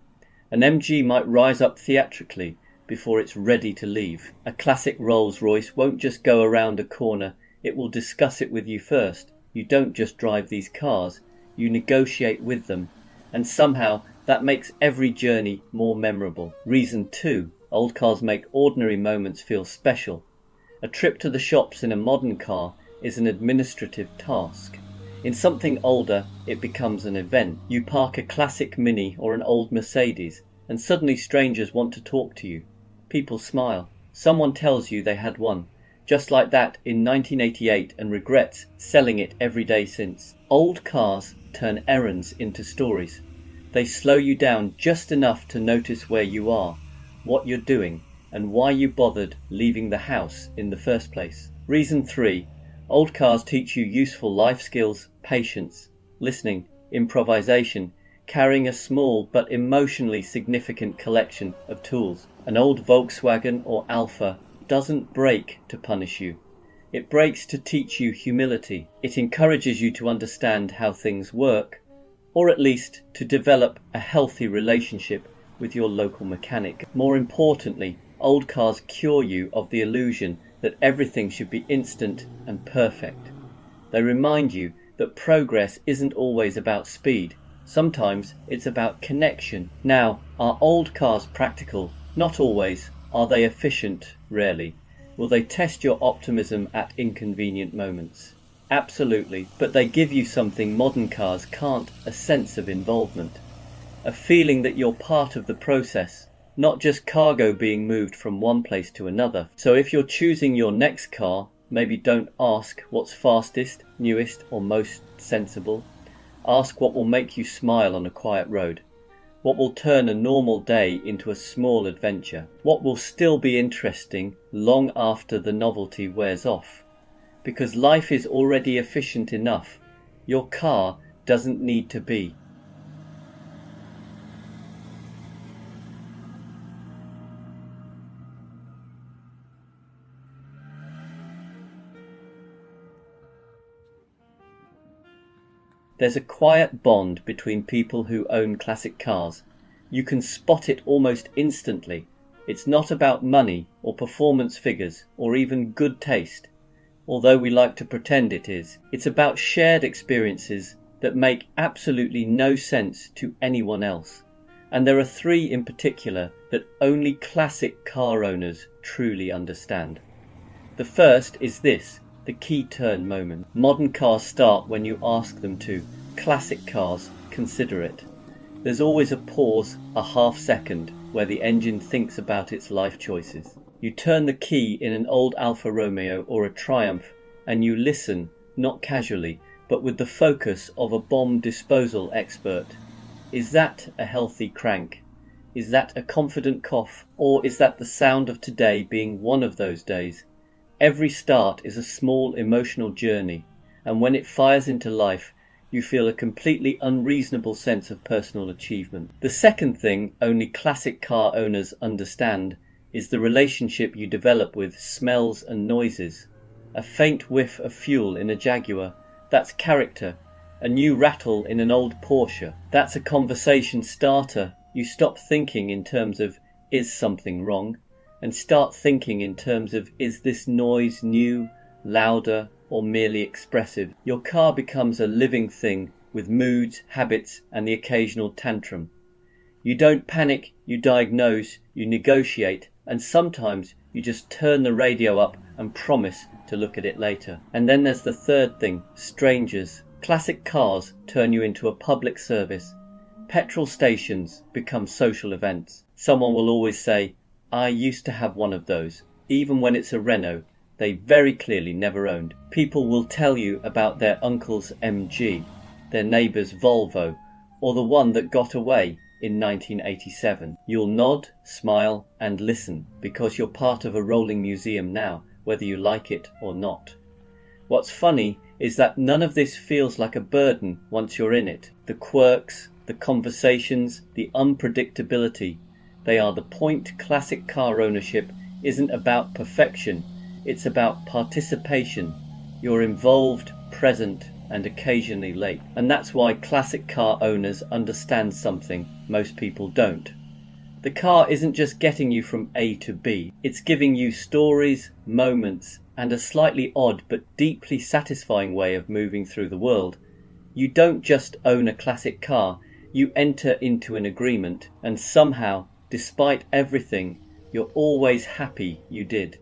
An MG might rise up theatrically, before it's ready to leave. A classic Rolls-Royce won't just go around a corner, it will discuss it with you first. You don't just drive these cars, you negotiate with them, and somehow that makes every journey more memorable. Reason 2. Old cars make ordinary moments feel special. A trip to the shops in a modern car is an administrative task. In something older, it becomes an event. You park a classic Mini or an old Mercedes, and suddenly strangers want to talk to you. People smile. Someone tells you they had one, just like that in 1988, and regrets selling it every day since. Old cars turn errands into stories. They slow you down just enough to notice where you are, what you're doing, and why you bothered leaving the house in the first place. Reason 3. Old cars teach you useful life skills, patience, listening, improvisation, carrying a small but emotionally significant collection of tools. An old Volkswagen or Alfa doesn't break to punish you. It breaks to teach you humility. It encourages you to understand how things work, or at least to develop a healthy relationship with your local mechanic. More importantly, old cars cure you of the illusion that everything should be instant and perfect. They remind you that progress isn't always about speed. Sometimes it's about connection. Now, are old cars practical? Not always. Are they efficient? Rarely. Will they test your optimism at inconvenient moments? Absolutely. But they give you something modern cars can't: a sense of involvement. A feeling that you're part of the process, not just cargo being moved from one place to another. So if you're choosing your next car, maybe don't ask what's fastest, newest, or most sensible. Ask what will make you smile on a quiet road. What will turn a normal day into a small adventure? What will still be interesting long after the novelty wears off? Because life is already efficient enough. Your car doesn't need to be. There's a quiet bond between people who own classic cars. You can spot it almost instantly. It's not about money or performance figures or even good taste, although we like to pretend it is. It's about shared experiences that make absolutely no sense to anyone else. And there are 3 in particular that only classic car owners truly understand. The first is this: the key turn moment. Modern cars start when you ask them to. Classic cars consider it. There's always a pause, a half second, where the engine thinks about its life choices. You turn the key in an old Alfa Romeo or a Triumph, and you listen, not casually, but with the focus of a bomb disposal expert. Is that a healthy crank? Is that a confident cough? Or is that the sound of today being one of those days? Every start is a small emotional journey, and when it fires into life, you feel a completely unreasonable sense of personal achievement. The second thing only classic car owners understand is the relationship you develop with smells and noises. A faint whiff of fuel in a Jaguar, that's character. A new rattle in an old Porsche, that's a conversation starter. You stop thinking in terms of is something wrong, and start thinking in terms of is this noise new, louder, or merely expressive. Your car becomes a living thing with moods, habits, and the occasional tantrum. You don't panic, you diagnose, you negotiate, and sometimes you just turn the radio up and promise to look at it later. And then there's the third thing: strangers. Classic cars turn you into a public service. Petrol stations become social events. Someone will always say, I used to have one of those, even when it's a Renault they very clearly never owned. People will tell you about their uncle's MG, their neighbour's Volvo, or the one that got away in 1987. You'll nod, smile, and listen, because you're part of a rolling museum now, whether you like it or not. What's funny is that none of this feels like a burden once you're in it. The quirks, the conversations, the unpredictability, they are the point. Classic car ownership isn't about perfection, it's about participation. You're involved, present, and occasionally late. And that's why classic car owners understand something most people don't. The car isn't just getting you from A to B, it's giving you stories, moments, and a slightly odd but deeply satisfying way of moving through the world. You don't just own a classic car, you enter into an agreement, and somehow, despite everything, you're always happy you did.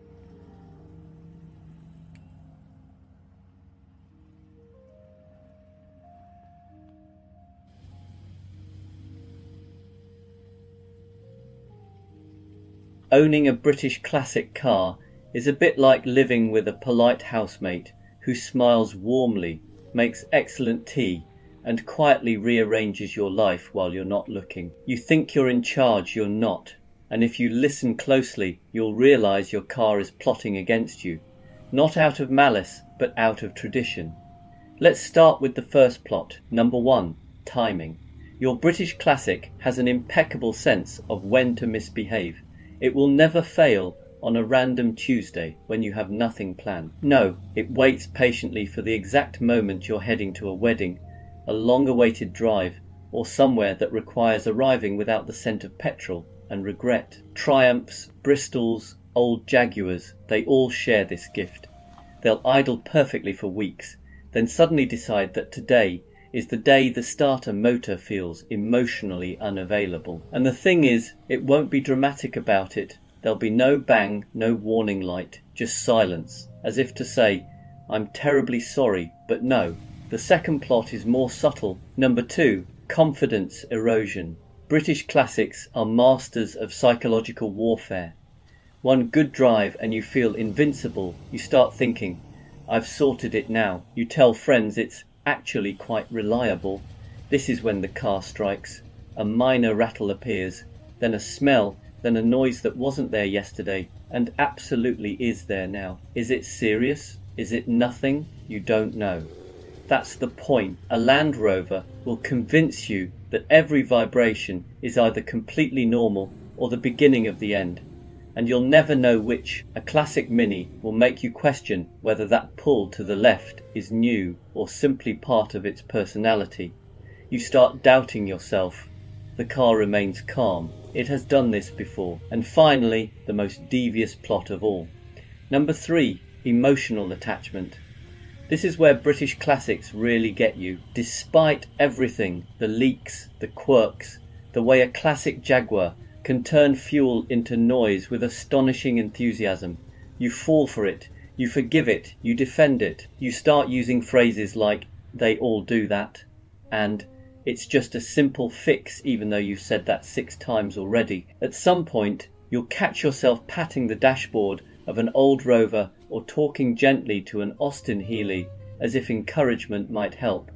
Owning a British classic car is a bit like living with a polite housemate who smiles warmly, makes excellent tea, and quietly rearranges your life while you're not looking. You think you're in charge, you're not, and if you listen closely, you'll realize your car is plotting against you, not out of malice, but out of tradition. Let's start with the first plot. Number 1, timing. Your British classic has an impeccable sense of when to misbehave. It will never fail on a random Tuesday when you have nothing planned. No, it waits patiently for the exact moment you're heading to a wedding, a long-awaited drive, or somewhere that requires arriving without the scent of petrol and regret. Triumphs, Bristols, old Jaguars, they all share this gift. They'll idle perfectly for weeks, then suddenly decide that today is the day the starter motor feels emotionally unavailable. And the thing is, it won't be dramatic about it. There'll be no bang, no warning light, just silence, as if to say, I'm terribly sorry, but no. The second plot is more subtle. Number 2, confidence erosion. British classics are masters of psychological warfare. One good drive and you feel invincible. You start thinking, I've sorted it now. You tell friends it's actually quite reliable. This is when the car strikes. A minor rattle appears, then a smell, then a noise that wasn't there yesterday and absolutely is there now. Is it serious? Is it nothing? You don't know. That's the point. A Land Rover will convince you that every vibration is either completely normal or the beginning of the end, and you'll never know which. A classic Mini will make you question whether that pull to the left is new or simply part of its personality. You start doubting yourself. The car remains calm. It has done this before. And finally, the most devious plot of all. Number 3, emotional attachment. This is where British classics really get you. Despite everything, the leaks, the quirks, the way a classic Jaguar can turn fuel into noise with astonishing enthusiasm, you fall for it, you forgive it, you defend it. You start using phrases like, they all do that, and it's just a simple fix even though you've said that 6 times already. At some point, you'll catch yourself patting the dashboard of an old Rover or talking gently to an Austin Healey as if encouragement might help.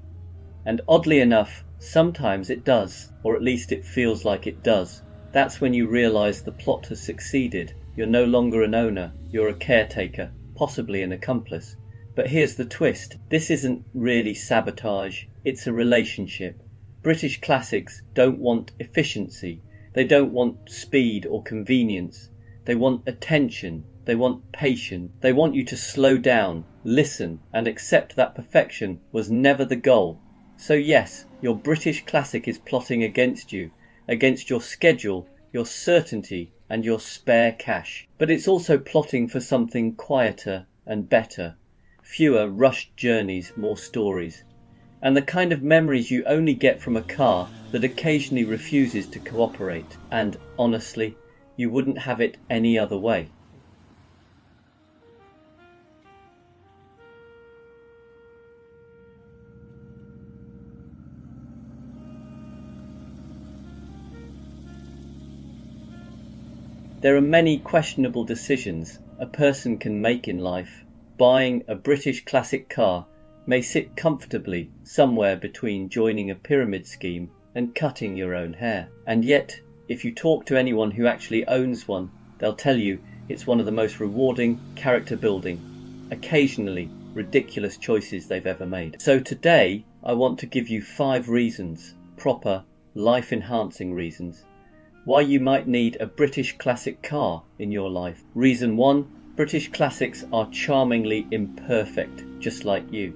And oddly enough, sometimes it does, or at least it feels like it does. That's when you realise the plot has succeeded. You're no longer an owner, you're a caretaker, possibly an accomplice. But here's the twist. This isn't really sabotage, it's a relationship. British classics don't want efficiency. They don't want speed or convenience. They want attention. They want patience. They want you to slow down, listen, and accept that perfection was never the goal. So yes, your British classic is plotting against you, against your schedule, your certainty, and your spare cash. But it's also plotting for something quieter and better. Fewer rushed journeys, more stories. And the kind of memories you only get from a car that occasionally refuses to cooperate. And honestly, you wouldn't have it any other way. There are many questionable decisions a person can make in life. Buying a British classic car may sit comfortably somewhere between joining a pyramid scheme and cutting your own hair. And yet, if you talk to anyone who actually owns one, they'll tell you it's one of the most rewarding, character-building, occasionally ridiculous choices they've ever made. So today, I want to give you 5 reasons, proper, life-enhancing reasons, why you might need a British classic car in your life. Reason 1, British classics are charmingly imperfect, just like you.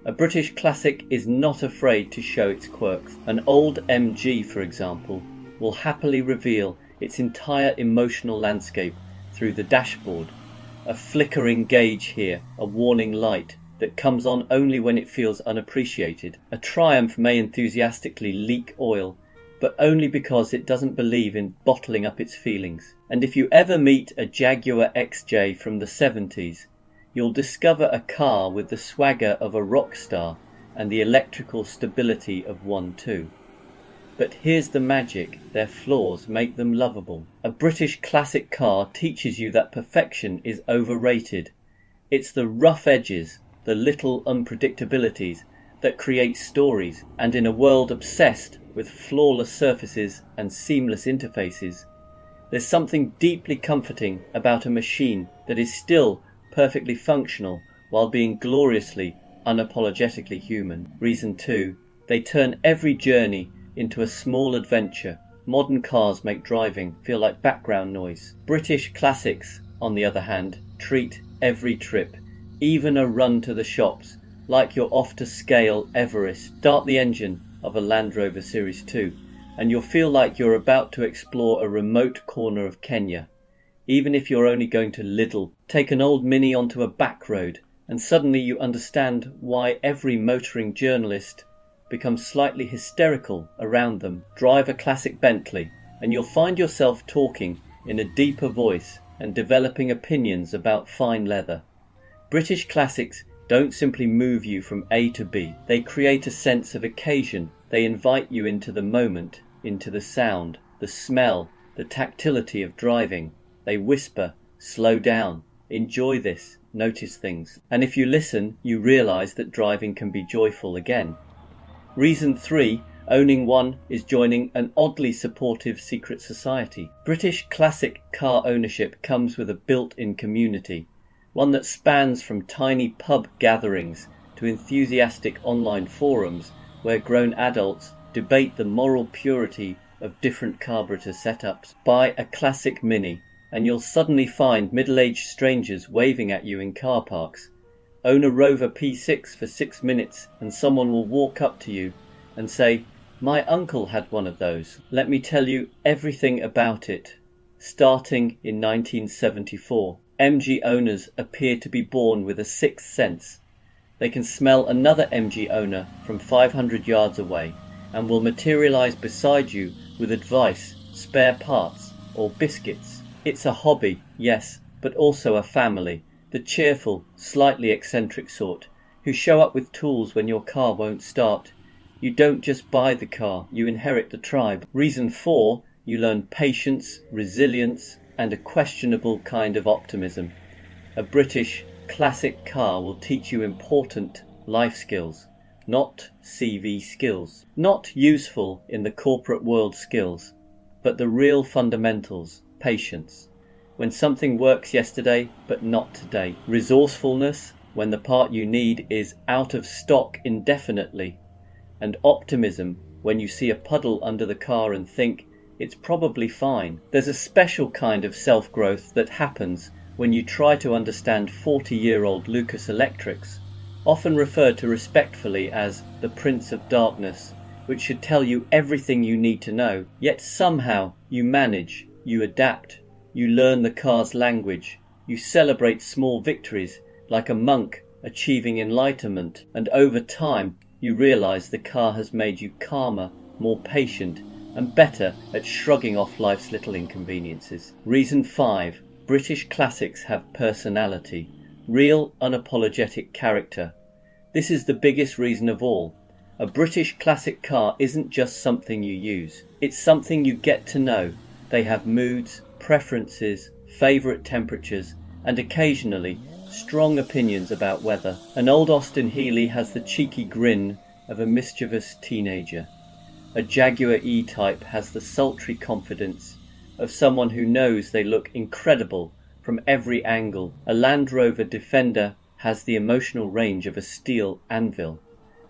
A British classic is not afraid to show its quirks. An old MG, for example, will happily reveal its entire emotional landscape through the dashboard. A flickering gauge here, a warning light that comes on only when it feels unappreciated. A Triumph may enthusiastically leak oil, but only because it doesn't believe in bottling up its feelings. And if you ever meet a Jaguar XJ from the 70s, you'll discover a car with the swagger of a rock star and the electrical stability of one too. But here's the magic, their flaws make them lovable. A British classic car teaches you that perfection is overrated. It's the rough edges, the little unpredictabilities that create stories, and in a world obsessed with flawless surfaces and seamless interfaces, there's something deeply comforting about a machine that is still perfectly functional while being gloriously, unapologetically human. Reason 2, they turn every journey into a small adventure. Modern cars make driving feel like background noise. British classics, on the other hand, treat every trip, even a run to the shops, like you're off to scale Everest. Start the engine of a Land Rover Series 2 and you'll feel like you're about to explore a remote corner of Kenya. Even if you're only going to Lidl, take an old Mini onto a back road and suddenly you understand why every motoring journalist becomes slightly hysterical around them. Drive a classic Bentley and you'll find yourself talking in a deeper voice and developing opinions about fine leather. British classics don't simply move you from A to B. They create a sense of occasion. They invite you into the moment, into the sound, the smell, the tactility of driving. They whisper, slow down, enjoy this, notice things. And if you listen, you realize that driving can be joyful again. Reason 3, owning one is joining an oddly supportive secret society. British classic car ownership comes with a built-in community, one that spans from tiny pub gatherings to enthusiastic online forums where grown adults debate the moral purity of different carburetor setups. Buy a classic Mini and you'll suddenly find middle-aged strangers waving at you in car parks. Own a Rover P6 for 6 minutes and someone will walk up to you and say, "My uncle had one of those. Let me tell you everything about it." Starting in 1974, MG owners appear to be born with a sixth sense. They can smell another MG owner from 500 yards away and will materialize beside you with advice, spare parts, or biscuits. It's a hobby, yes, but also a family. The cheerful, slightly eccentric sort, who show up with tools when your car won't start. You don't just buy the car, you inherit the tribe. Reason 4, you learn patience, resilience, and a questionable kind of optimism. A British classic car will teach you important life skills, not CV skills. Not useful in the corporate world skills, but the real fundamentals, patience. When something works yesterday but not today. Resourcefulness when the part you need is out of stock indefinitely. And optimism when you see a puddle under the car and think it's probably fine. There's a special kind of self-growth that happens when you try to understand 40-year-old Lucas Electrics, often referred to respectfully as the Prince of Darkness, which should tell you everything you need to know, yet somehow you manage, you adapt. You learn the car's language. You celebrate small victories like a monk achieving enlightenment. And over time, you realize the car has made you calmer, more patient, and better at shrugging off life's little inconveniences. Reason 5. British classics have personality. Real, unapologetic character. This is the biggest reason of all. A British classic car isn't just something you use. It's something you get to know. They have moods, preferences, favourite temperatures, and occasionally strong opinions about weather. An old Austin Healey has the cheeky grin of a mischievous teenager. A Jaguar E-Type has the sultry confidence of someone who knows they look incredible from every angle. A Land Rover Defender has the emotional range of a steel anvil,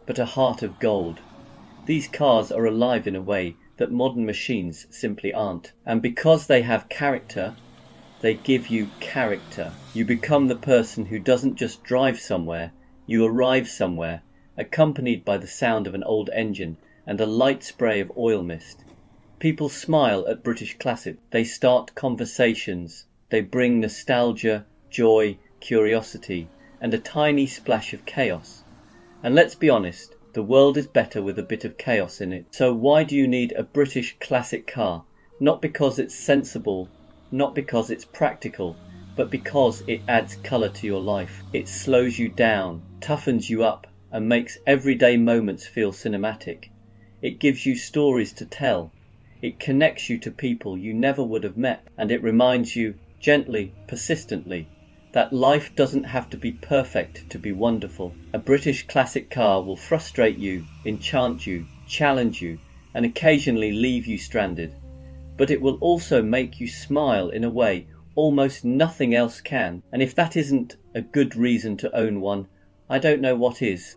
but a heart of gold. These cars are alive in a way that modern machines simply aren't. And because they have character, they give you character. You become the person who doesn't just drive somewhere, you arrive somewhere, accompanied by the sound of an old engine and a light spray of oil mist. People smile at British classics. They start conversations. They bring nostalgia, joy, curiosity, and a tiny splash of chaos. And let's be honest, the world is better with a bit of chaos in it. So why do you need a British classic car? Not because it's sensible, not because it's practical, but because it adds colour to your life. It slows you down, toughens you up, and makes everyday moments feel cinematic. It gives you stories to tell. It connects you to people you never would have met, and it reminds you, gently, persistently, that life doesn't have to be perfect to be wonderful. A British classic car will frustrate you, enchant you, challenge you, and occasionally leave you stranded. But it will also make you smile in a way almost nothing else can, and if that isn't a good reason to own one, I don't know what is.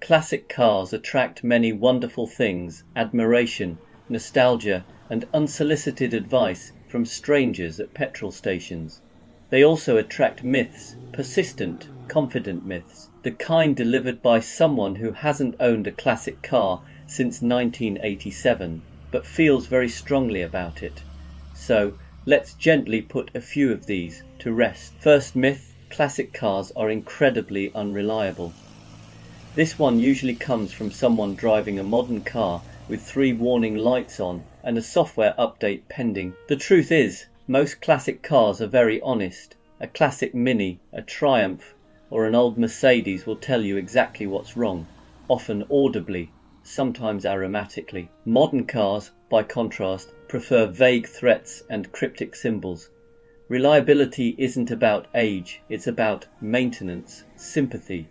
Classic cars attract many wonderful things: admiration, nostalgia, and unsolicited advice from strangers at petrol stations. They also attract myths, persistent, confident myths, the kind delivered by someone who hasn't owned a classic car since 1987, but feels very strongly about it. So let's gently put a few of these to rest. First myth: classic cars are incredibly unreliable. This one usually comes from someone driving a modern car with 3 warning lights on and a software update pending. The truth is, most classic cars are very honest. A classic Mini, a Triumph, or an old Mercedes will tell you exactly what's wrong, often audibly, sometimes aromatically. Modern cars, by contrast, prefer vague threats and cryptic symbols. Reliability isn't about age, it's about maintenance, sympathy,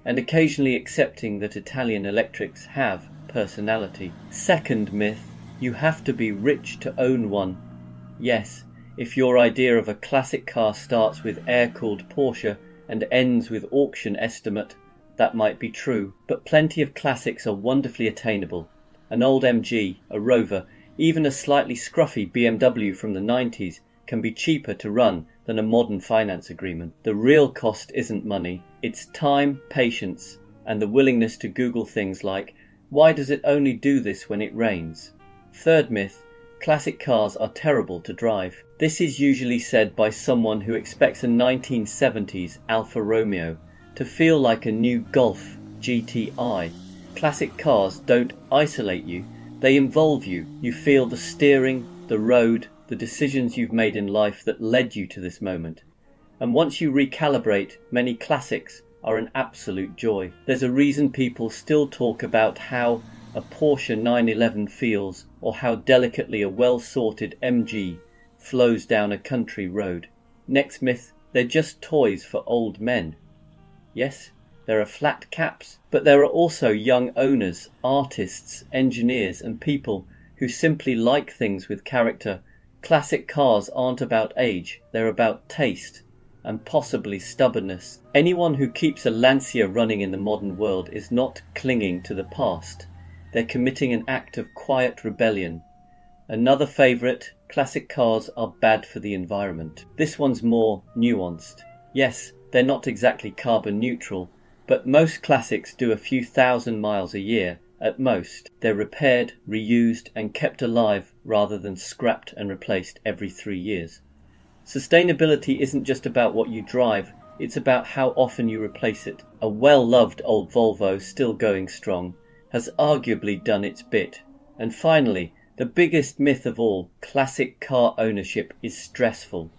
and occasionally accepting that Italian electrics have personality. Second myth: you have to be rich to own one. Yes, if your idea of a classic car starts with air-cooled Porsche and ends with auction estimate, that might be true, but plenty of classics are wonderfully attainable. An old MG, a Rover, even a slightly scruffy BMW from the 90s can be cheaper to run than a modern finance agreement. The real cost isn't money, it's time, patience, and the willingness to Google things like, why does it only do this when it rains? Third myth: classic cars are terrible to drive. This is usually said by someone who expects a 1970s Alfa Romeo to feel like a new Golf GTI. Classic cars don't isolate you, they involve you. You feel the steering, the road, the decisions you've made in life that led you to this moment. And once you recalibrate, many classics are an absolute joy. There's a reason people still talk about how a Porsche 911 feels, or how delicately a well-sorted MG flows down a country road. Next myth: they're just toys for old men. Yes, there are flat caps, but there are also young owners, artists, engineers, and people who simply like things with character. Classic cars aren't about age, they're about taste, and possibly stubbornness. Anyone who keeps a Lancia running in the modern world is not clinging to the past, they're committing an act of quiet rebellion. Another favourite: classic cars are bad for the environment. This one's more nuanced. Yes, they're not exactly carbon neutral, but most classics do a few thousand miles a year at most. They're repaired, reused, and kept alive rather than scrapped and replaced every 3 years. Sustainability isn't just about what you drive, it's about how often you replace it. A well-loved old Volvo, still going strong, has arguably done its bit. And finally, the biggest myth of all: classic car ownership is stressful.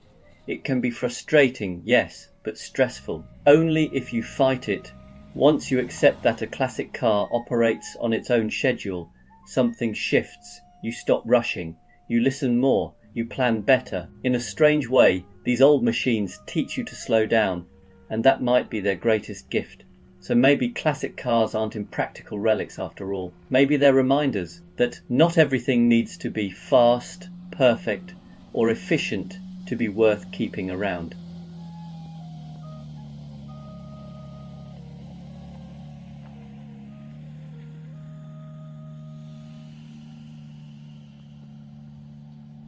It can be frustrating, yes, but stressful. Only if you fight it. Once you accept that a classic car operates on its own schedule, something shifts. You stop rushing, you listen more, you plan better. In a strange way, these old machines teach you to slow down, and that might be their greatest gift. So maybe classic cars aren't impractical relics after all. Maybe they're reminders that not everything needs to be fast, perfect, or efficient to be worth keeping around.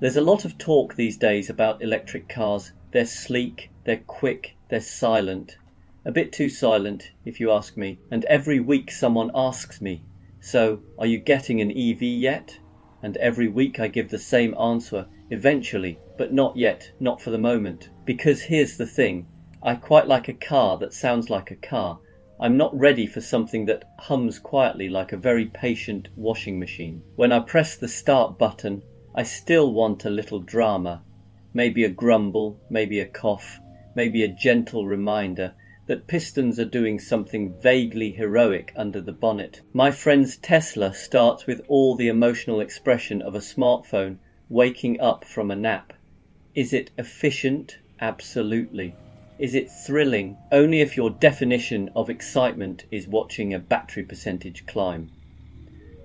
There's a lot of talk these days about electric cars. They're sleek, they're quick, they're silent. A bit too silent, if you ask me. And every week someone asks me, so are you getting an EV yet? And every week I give the same answer, eventually, but not yet, not for the moment. Because here's the thing, I quite like a car that sounds like a car. I'm not ready for something that hums quietly like a very patient washing machine. When I press the start button, I still want a little drama. Maybe a grumble, maybe a cough, maybe a gentle reminder that pistons are doing something vaguely heroic under the bonnet. My friend's Tesla starts with all the emotional expression of a smartphone waking up from a nap. Is it efficient? Absolutely. Is it thrilling? Only if your definition of excitement is watching a battery percentage climb.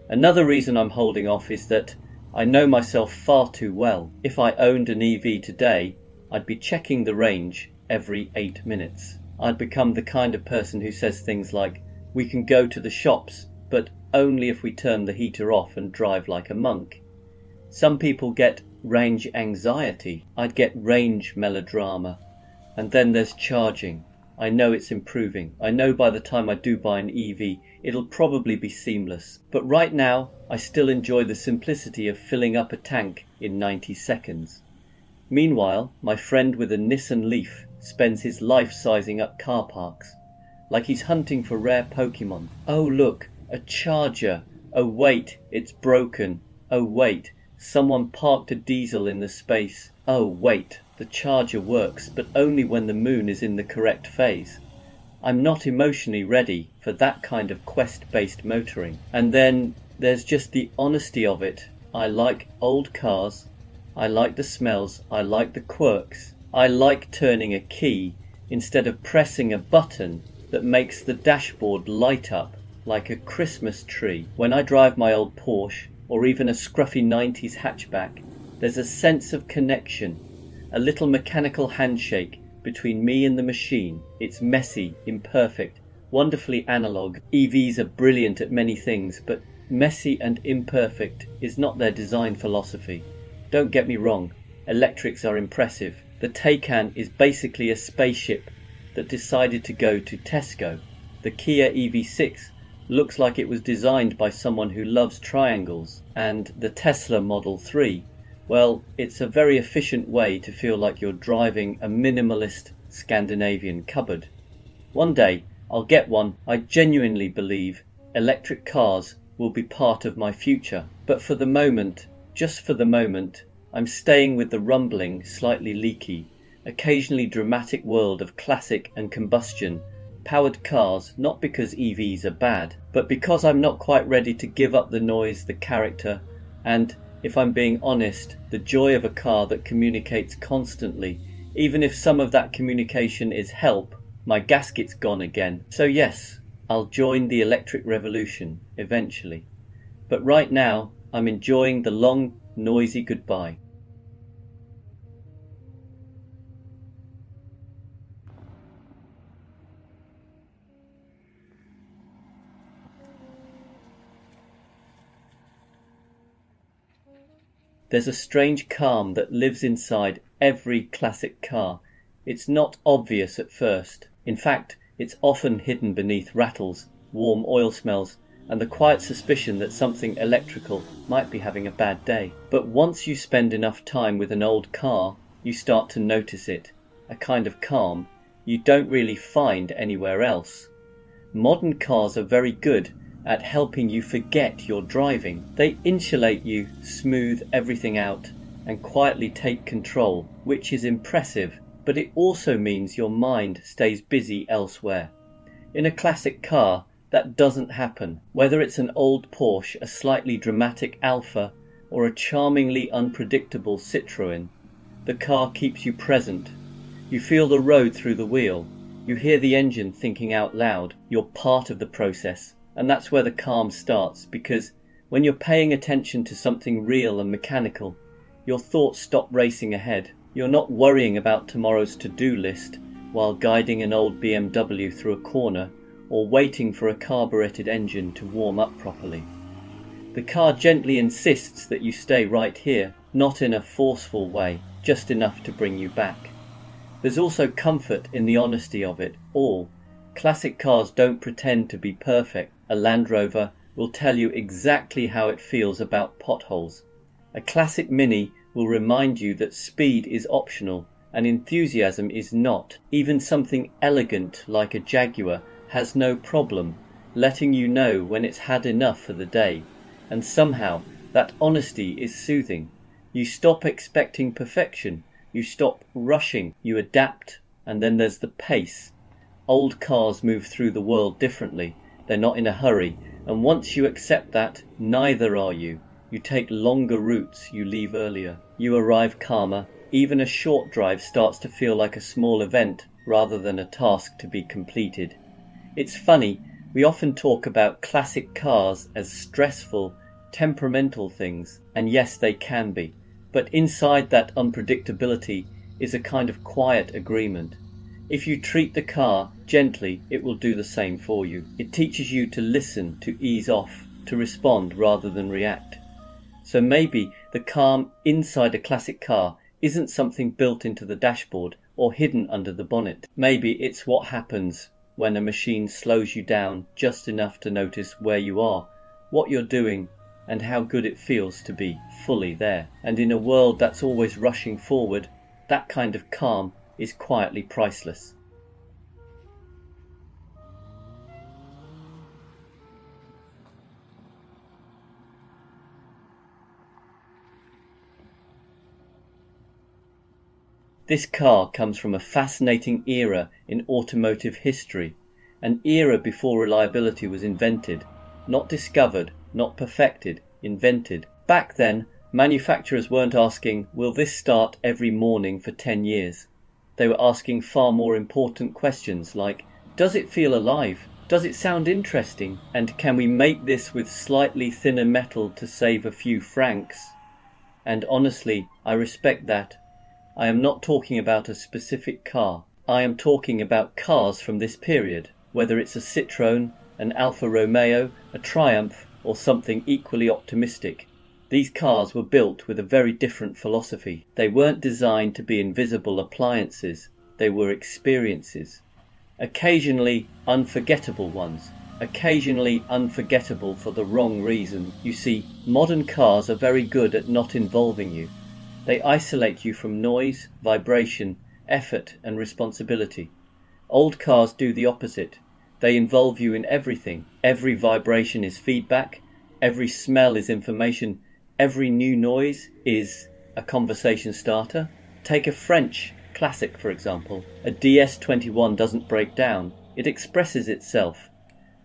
Another reason I'm holding off is that I know myself far too well. If I owned an EV today, I'd be checking the range every 8 minutes. I'd become the kind of person who says things like, we can go to the shops, but only if we turn the heater off and drive like a monk. Some people get range anxiety. I'd get range melodrama. And then there's charging. I know it's improving. I know by the time I do buy an EV, it'll probably be seamless. But right now, I still enjoy the simplicity of filling up a tank in 90 seconds. Meanwhile, my friend with a Nissan Leaf spends his life sizing up car parks, like he's hunting for rare Pokemon. Oh look, a charger. Oh wait, it's broken. Oh wait, someone parked a diesel in the space. Oh wait, the charger works, but only when the moon is in the correct phase. I'm not emotionally ready for that kind of quest-based motoring. And then there's just the honesty of it. I like old cars. I like the smells. I like the quirks. I like turning a key instead of pressing a button that makes the dashboard light up like a Christmas tree. When I drive my old Porsche or even a scruffy 90s hatchback, there's a sense of connection, a little mechanical handshake between me and the machine. It's messy, imperfect, wonderfully analog. EVs are brilliant at many things, but messy and imperfect is not their design philosophy. Don't get me wrong, electrics are impressive. The Taycan is basically a spaceship that decided to go to Tesco. The Kia EV6 looks like it was designed by someone who loves triangles. And the Tesla Model 3, well, it's a very efficient way to feel like you're driving a minimalist Scandinavian cupboard. One day I'll get one. I genuinely believe electric cars will be part of my future. But for the moment, just for the moment, I'm staying with the rumbling, slightly leaky, occasionally dramatic world of classic and combustion powered cars, not because EVs are bad, but because I'm not quite ready to give up the noise, the character, and, if I'm being honest, the joy of a car that communicates constantly, even if some of that communication is help. My gasket's gone again. So yes, I'll join the electric revolution eventually. But right now, I'm enjoying the long, noisy goodbye. There's a strange calm that lives inside every classic car. It's not obvious at first. In fact, it's often hidden beneath rattles, warm oil smells, and the quiet suspicion that something electrical might be having a bad day. But once you spend enough time with an old car, you start to notice it, a kind of calm you don't really find anywhere else. Modern cars are very good at helping you forget you're driving. They insulate you, smooth everything out, and quietly take control, which is impressive, but it also means your mind stays busy elsewhere. In a classic car, that doesn't happen. Whether it's an old Porsche, a slightly dramatic Alfa, or a charmingly unpredictable Citroën, the car keeps you present. You feel the road through the wheel. You hear the engine thinking out loud. You're part of the process. And that's where the calm starts, because when you're paying attention to something real and mechanical, your thoughts stop racing ahead. You're not worrying about tomorrow's to-do list while guiding an old BMW through a corner or waiting for a carburetted engine to warm up properly. The car gently insists that you stay right here, not in a forceful way, just enough to bring you back. There's also comfort in the honesty of it all. Classic cars don't pretend to be perfect. A Land Rover will tell you exactly how it feels about potholes. A classic Mini will remind you that speed is optional and enthusiasm is not. Even something elegant like a Jaguar has no problem letting you know when it's had enough for the day. And somehow that honesty is soothing. You stop expecting perfection. You stop rushing. You adapt. And then there's the pace. Old cars move through the world differently. They're not in a hurry. And once you accept that, neither are you. You take longer routes, you leave earlier. You arrive calmer. Even a short drive starts to feel like a small event rather than a task to be completed. It's funny, we often talk about classic cars as stressful, temperamental things, and yes, they can be. But inside that unpredictability is a kind of quiet agreement. If you treat the car gently, it will do the same for you. It teaches you to listen, to ease off, to respond rather than react. So maybe the calm inside a classic car isn't something built into the dashboard or hidden under the bonnet. Maybe it's what happens when a machine slows you down just enough to notice where you are, what you're doing, and how good it feels to be fully there. And in a world that's always rushing forward, that kind of calm is quietly priceless. This car comes from a fascinating era in automotive history, an era before reliability was invented, not discovered, not perfected, invented. Back then, manufacturers weren't asking, will this start every morning for 10 years? They were asking far more important questions like, does it feel alive? Does it sound interesting? And can we make this with slightly thinner metal to save a few francs? And honestly, I respect that. I am not talking about a specific car. I am talking about cars from this period, whether it's a Citroën, an Alfa Romeo, a Triumph, or something equally optimistic. These cars were built with a very different philosophy. They weren't designed to be invisible appliances. They were experiences. Occasionally unforgettable ones. Occasionally unforgettable for the wrong reason. You see, modern cars are very good at not involving you. They isolate you from noise, vibration, effort, and responsibility. Old cars do the opposite. They involve you in everything. Every vibration is feedback. Every smell is information. Every new noise is a conversation starter. Take a French classic, for example. A DS21 doesn't break down. It expresses itself.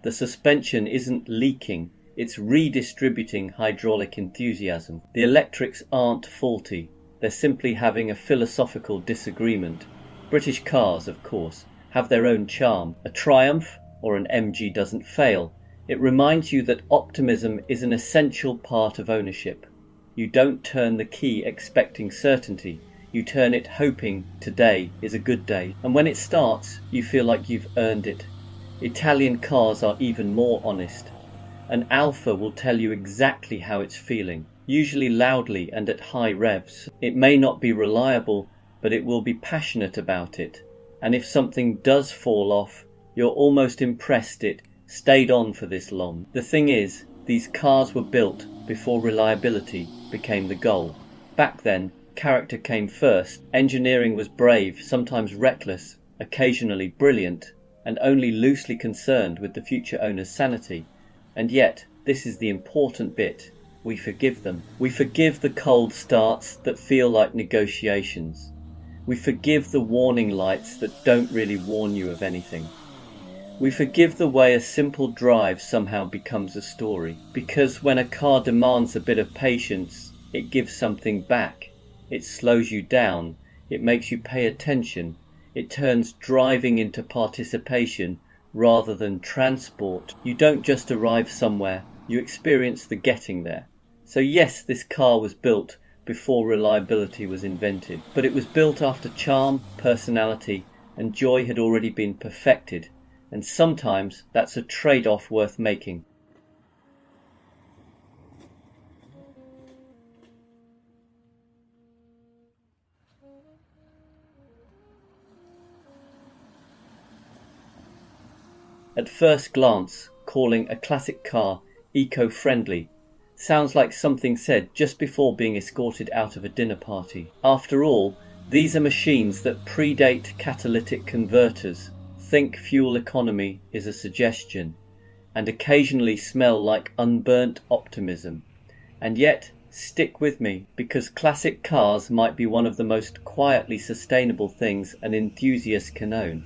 The suspension isn't leaking. It's redistributing hydraulic enthusiasm. The electrics aren't faulty. They're simply having a philosophical disagreement. British cars, of course, have their own charm. A Triumph or an MG doesn't fail. It reminds you that optimism is an essential part of ownership. You don't turn the key expecting certainty. You turn it hoping today is a good day. And when it starts, you feel like you've earned it. Italian cars are even more honest. An Alfa will tell you exactly how it's feeling, usually loudly and at high revs. It may not be reliable, but it will be passionate about it. And if something does fall off, you're almost impressed it stayed on for this long. The thing is, these cars were built before reliability became the goal. Back then, character came first. Engineering was brave, sometimes reckless, occasionally brilliant, and only loosely concerned with the future owner's sanity. And yet, this is the important bit, we forgive them. We forgive the cold starts that feel like negotiations. We forgive the warning lights that don't really warn you of anything. We forgive the way a simple drive somehow becomes a story. Because when a car demands a bit of patience, it gives something back. It slows you down. It makes you pay attention. It turns driving into participation rather than transport. You don't just arrive somewhere, you experience the getting there. So yes, this car was built before reliability was invented, but it was built after charm, personality, and joy had already been perfected, and sometimes that's a trade-off worth making. At first glance, calling a classic car eco-friendly sounds like something said just before being escorted out of a dinner party. After all, these are machines that predate catalytic converters, think fuel economy is a suggestion, and occasionally smell like unburnt optimism. And yet, stick with me, because classic cars might be one of the most quietly sustainable things an enthusiast can own.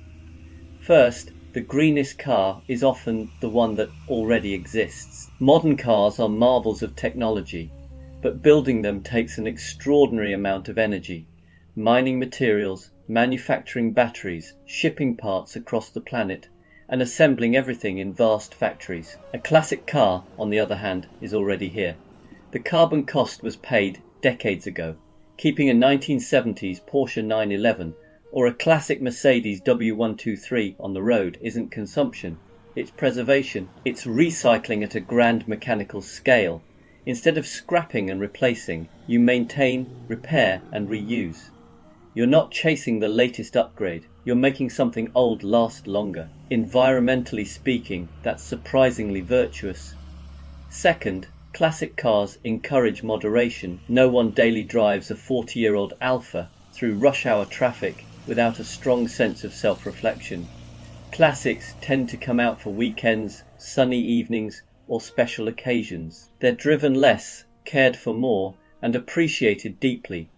First, the greenest car is often the one that already exists. Modern cars are marvels of technology, but building them takes an extraordinary amount of energy. Mining materials, manufacturing batteries, shipping parts across the planet, and assembling everything in vast factories. A classic car, on the other hand, is already here. The carbon cost was paid decades ago. Keeping a 1970s Porsche 911 or a classic Mercedes W123 on the road isn't consumption, it's preservation. It's recycling at a grand mechanical scale. Instead of scrapping and replacing, you maintain, repair and reuse. You're not chasing the latest upgrade, you're making something old last longer. Environmentally speaking, that's surprisingly virtuous. Second, classic cars encourage moderation. No one daily drives a 40-year-old Alfa through rush hour traffic without a strong sense of self-reflection. Classics tend to come out for weekends, sunny evenings, or special occasions. They're driven less, cared for more, and appreciated deeply.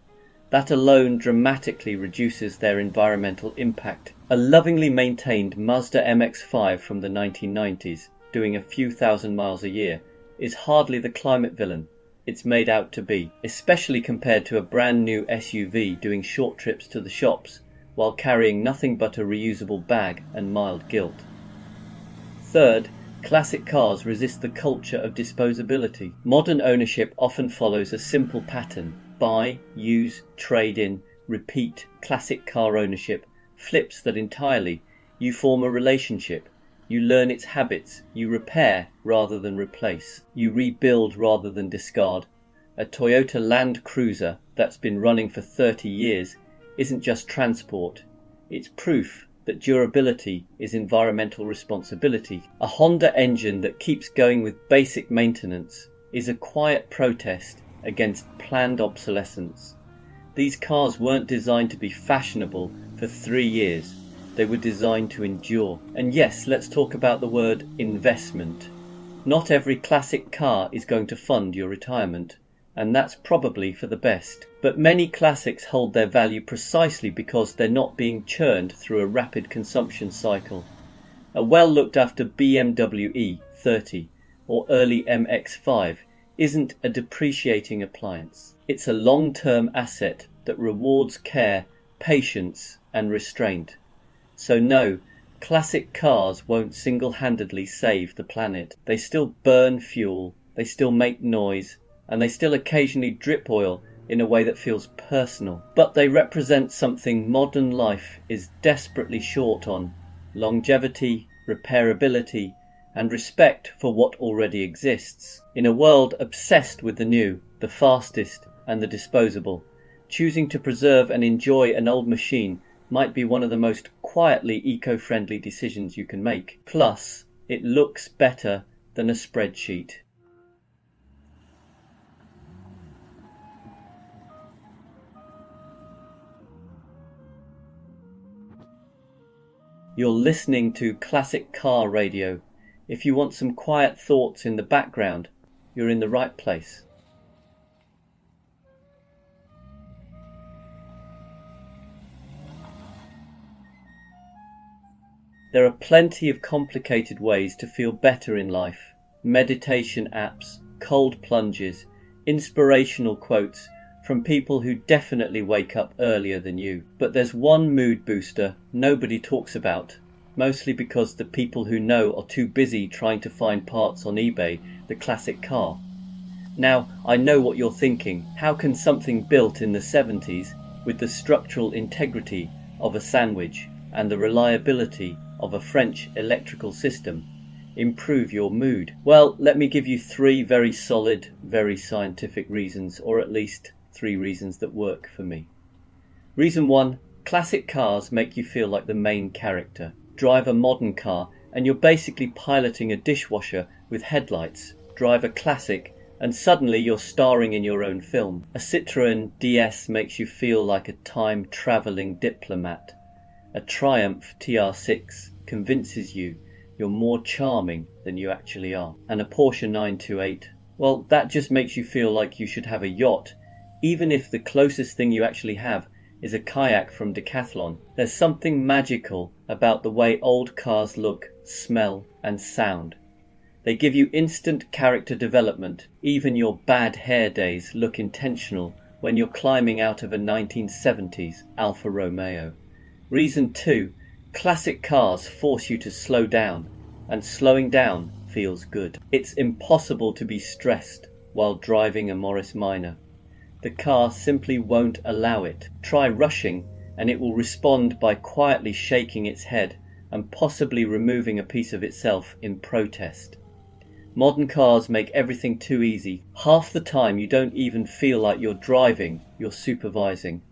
That alone dramatically reduces their environmental impact. A lovingly maintained Mazda MX-5 from the 1990s, doing a few thousand miles a year, is hardly the climate villain it's made out to be, especially compared to a brand new SUV doing short trips to the shops while carrying nothing but a reusable bag and mild guilt. Third, classic cars resist the culture of disposability. Modern ownership often follows a simple pattern: buy, use, trade in, repeat. Classic car ownership flips that entirely. You form a relationship. You learn its habits. You repair rather than replace. You rebuild rather than discard. A Toyota Land Cruiser that's been running for 30 years isn't just transport. It's proof that durability is environmental responsibility. A Honda engine that keeps going with basic maintenance is a quiet protest against planned obsolescence. These cars weren't designed to be fashionable for 3 years. They were designed to endure. And yes, let's talk about the word investment. Not every classic car is going to fund your retirement, and that's probably for the best. But many classics hold their value precisely because they're not being churned through a rapid consumption cycle. A well-looked after BMW E30 or early MX-5 isn't a depreciating appliance. It's a long-term asset that rewards care, patience and restraint. So no, classic cars won't single-handedly save the planet. They still burn fuel, they still make noise, and they still occasionally drip oil in a way that feels personal. But they represent something modern life is desperately short on: longevity, repairability, and respect for what already exists. In a world obsessed with the new, the fastest, and the disposable, choosing to preserve and enjoy an old machine might be one of the most quietly eco-friendly decisions you can make. Plus, it looks better than a spreadsheet. You're listening to Classic Car Radio. If you want some quiet thoughts in the background, you're in the right place. There are plenty of complicated ways to feel better in life. Meditation apps, cold plunges, inspirational quotes from people who definitely wake up earlier than you. But there's one mood booster nobody talks about, mostly because the people who know are too busy trying to find parts on eBay, the classic car. Now, I know what you're thinking. How can something built in the 70s with the structural integrity of a sandwich and the reliability of a French electrical system improve your mood? Well, let me give you 3 very solid, very scientific reasons, or at least 3 reasons that work for me. Reason 1, classic cars make you feel like the main character. Drive a modern car and you're basically piloting a dishwasher with headlights. Drive a classic and suddenly you're starring in your own film. A Citroën DS makes you feel like a time-travelling diplomat. A Triumph TR6 convinces you you're more charming than you actually are. And a Porsche 928, well, that just makes you feel like you should have a yacht, even if the closest thing you actually have is a kayak from Decathlon. There's something magical about the way old cars look, smell, and sound. They give you instant character development. Even your bad hair days look intentional when you're climbing out of a 1970s Alfa Romeo. Reason 2. Classic cars force you to slow down, and slowing down feels good. It's impossible to be stressed while driving a Morris Minor. The car simply won't allow it. Try rushing and it will respond by quietly shaking its head and possibly removing a piece of itself in protest. Modern cars make everything too easy. Half the time you don't even feel like you're driving, you're supervising.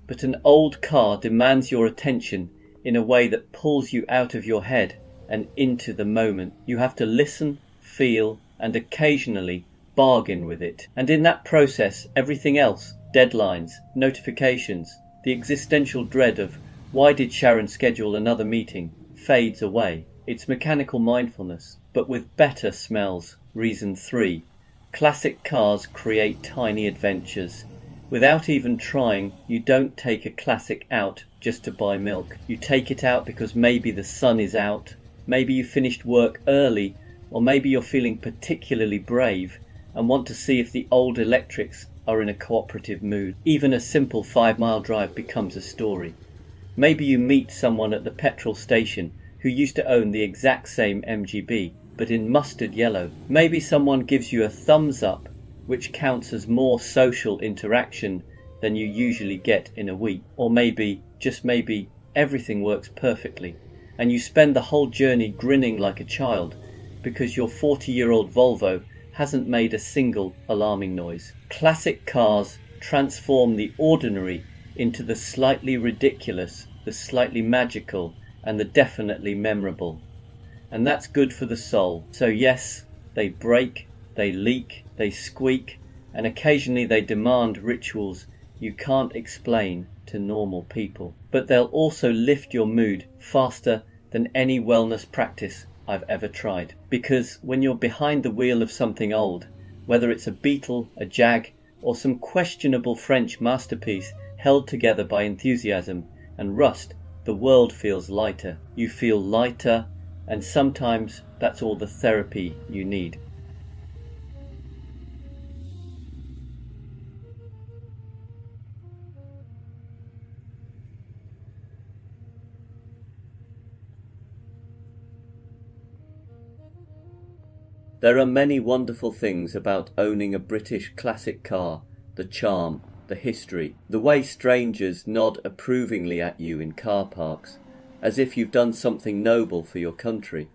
But an old car demands your attention in a way that pulls you out of your head and into the moment. You have to listen, feel, and occasionally bargain with it. And in that process, everything else, deadlines, notifications, the existential dread of why did Sharon schedule another meeting, fades away. It's mechanical mindfulness, but with better smells. Reason 3. Classic cars create tiny adventures. Without even trying, you don't take a classic out just to buy milk. You take it out because maybe the sun is out, maybe you finished work early, or maybe you're feeling particularly brave and want to see if the old electrics are in a cooperative mood. Even a simple 5-mile drive becomes a story. Maybe you meet someone at the petrol station who used to own the exact same MGB, but in mustard yellow. Maybe someone gives you a thumbs up, which counts as more social interaction than you usually get in a week. Or maybe, just maybe, everything works perfectly, and you spend the whole journey grinning like a child because your 40-year-old Volvo hasn't made a single alarming noise. Classic cars transform the ordinary into the slightly ridiculous, the slightly magical, and the definitely memorable. And that's good for the soul. So yes, they break, they leak, they squeak, and occasionally they demand rituals you can't explain to normal people. But they'll also lift your mood faster than any wellness practice I've ever tried. Because when you're behind the wheel of something old, whether it's a Beetle, a Jag, or some questionable French masterpiece held together by enthusiasm and rust, the world feels lighter. You feel lighter, and sometimes that's all the therapy you need. There are many wonderful things about owning a British classic car. The charm, the history, the way strangers nod approvingly at you in car parks, as if you've done something noble for your country.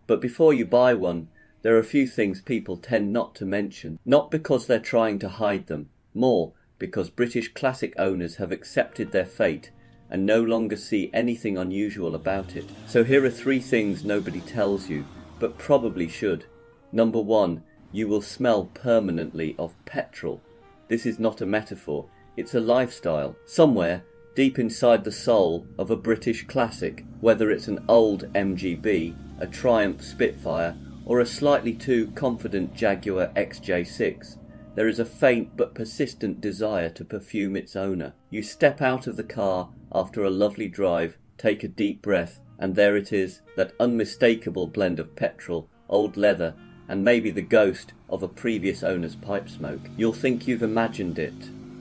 But before you buy one, there are a few things people tend not to mention, not because they're trying to hide them, more because British classic owners have accepted their fate and no longer see anything unusual about it. So here are 3 things nobody tells you, but probably should. Number 1, you will smell permanently of petrol. This is not a metaphor, it's a lifestyle. Somewhere, deep inside the soul of a British classic, whether it's an old MGB, a Triumph Spitfire, or a slightly too confident Jaguar XJ6, there is a faint but persistent desire to perfume its owner. You step out of the car after a lovely drive, take a deep breath, and there it is, that unmistakable blend of petrol, old leather, and maybe the ghost of a previous owner's pipe smoke. You'll think you've imagined it.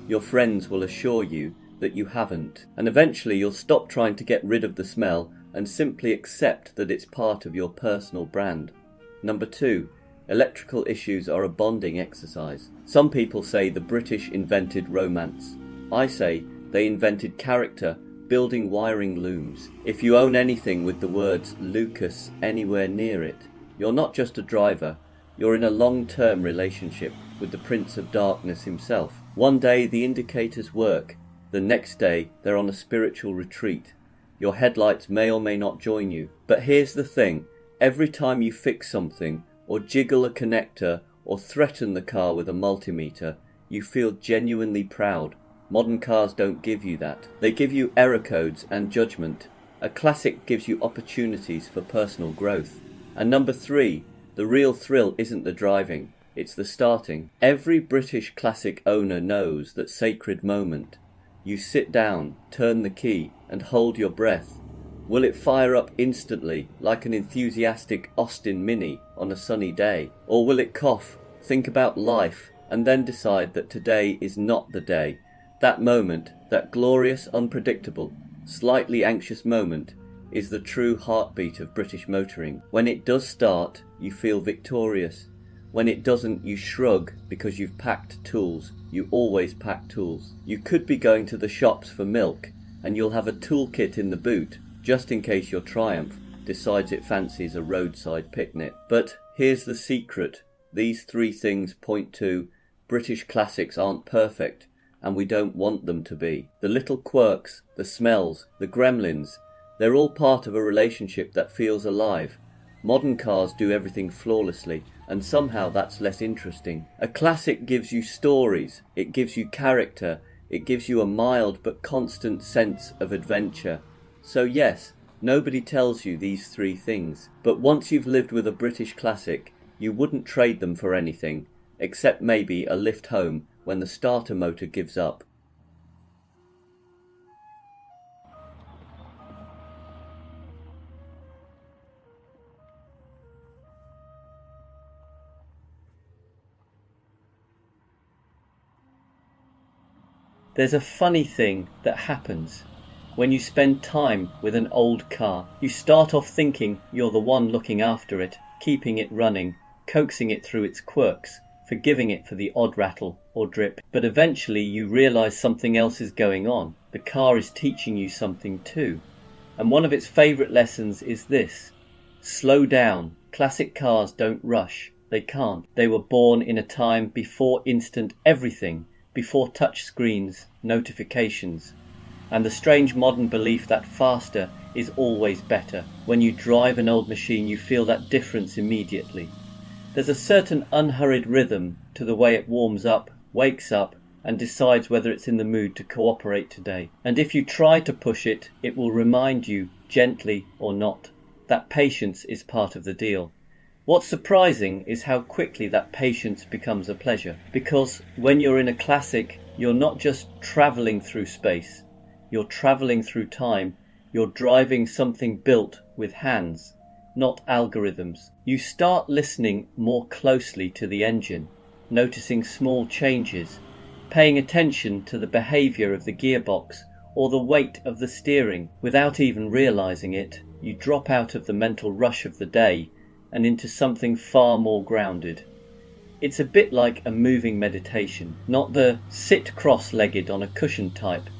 Your friends will assure you that you haven't. And eventually you'll stop trying to get rid of the smell and simply accept that it's part of your personal brand. Number 2, electrical issues are a bonding exercise. Some people say the British invented romance. I say they invented character, building wiring looms. If you own anything with the words Lucas anywhere near it, you're not just a driver, you're in a long-term relationship with the Prince of Darkness himself. One day the indicators work, the next day they're on a spiritual retreat. Your headlights may or may not join you. But here's the thing, Every time you fix something, or jiggle a connector, or threaten the car with a multimeter, you feel genuinely proud. Modern cars don't give you that. They give you error codes and judgment. A classic gives you opportunities for personal growth. And number 3, the real thrill isn't the driving, it's the starting. Every British classic owner knows that sacred moment. You sit down, turn the key, and hold your breath. Will it fire up instantly, like an enthusiastic Austin Mini on a sunny day? Or will it cough, think about life, and then decide that today is not the day? That moment, that glorious, unpredictable, slightly anxious moment, is the true heartbeat of British motoring. When it does start, you feel victorious. When it doesn't, you shrug because you've packed tools. You always pack tools. You could be going to the shops for milk, and you'll have a toolkit in the boot, just in case your Triumph decides it fancies a roadside picnic. But here's the secret. These 3 things point to British classics aren't perfect, and we don't want them to be. The little quirks, the smells, the gremlins, they're all part of a relationship that feels alive. Modern cars do everything flawlessly, and somehow that's less interesting. A classic gives you stories, it gives you character, it gives you a mild but constant sense of adventure. So yes, nobody tells you these 3 things, but once you've lived with a British classic, you wouldn't trade them for anything, except maybe a lift home when the starter motor gives up. There's a funny thing that happens when you spend time with an old car. You start off thinking you're the one looking after it, keeping it running, coaxing it through its quirks, forgiving it for the odd rattle or drip. But eventually you realize something else is going on. The car is teaching you something too. And one of its favorite lessons is this: slow down. Classic cars don't rush. They can't. They were born in a time before instant everything, before touch screens, notifications, and the strange modern belief that faster is always better. When you drive an old machine, you feel that difference immediately. There's a certain unhurried rhythm to the way it warms up, wakes up, and decides whether it's in the mood to cooperate today. And if you try to push it, it will remind you, gently or not, that patience is part of the deal. What's surprising is how quickly that patience becomes a pleasure, because when you're in a classic, you're not just travelling through space, you're travelling through time, you're driving something built with hands, not algorithms. You start listening more closely to the engine, noticing small changes, paying attention to the behaviour of the gearbox or the weight of the steering. Without even realising it, you drop out of the mental rush of the day and into something far more grounded. It's a bit like a moving meditation, not the sit cross-legged on a cushion type,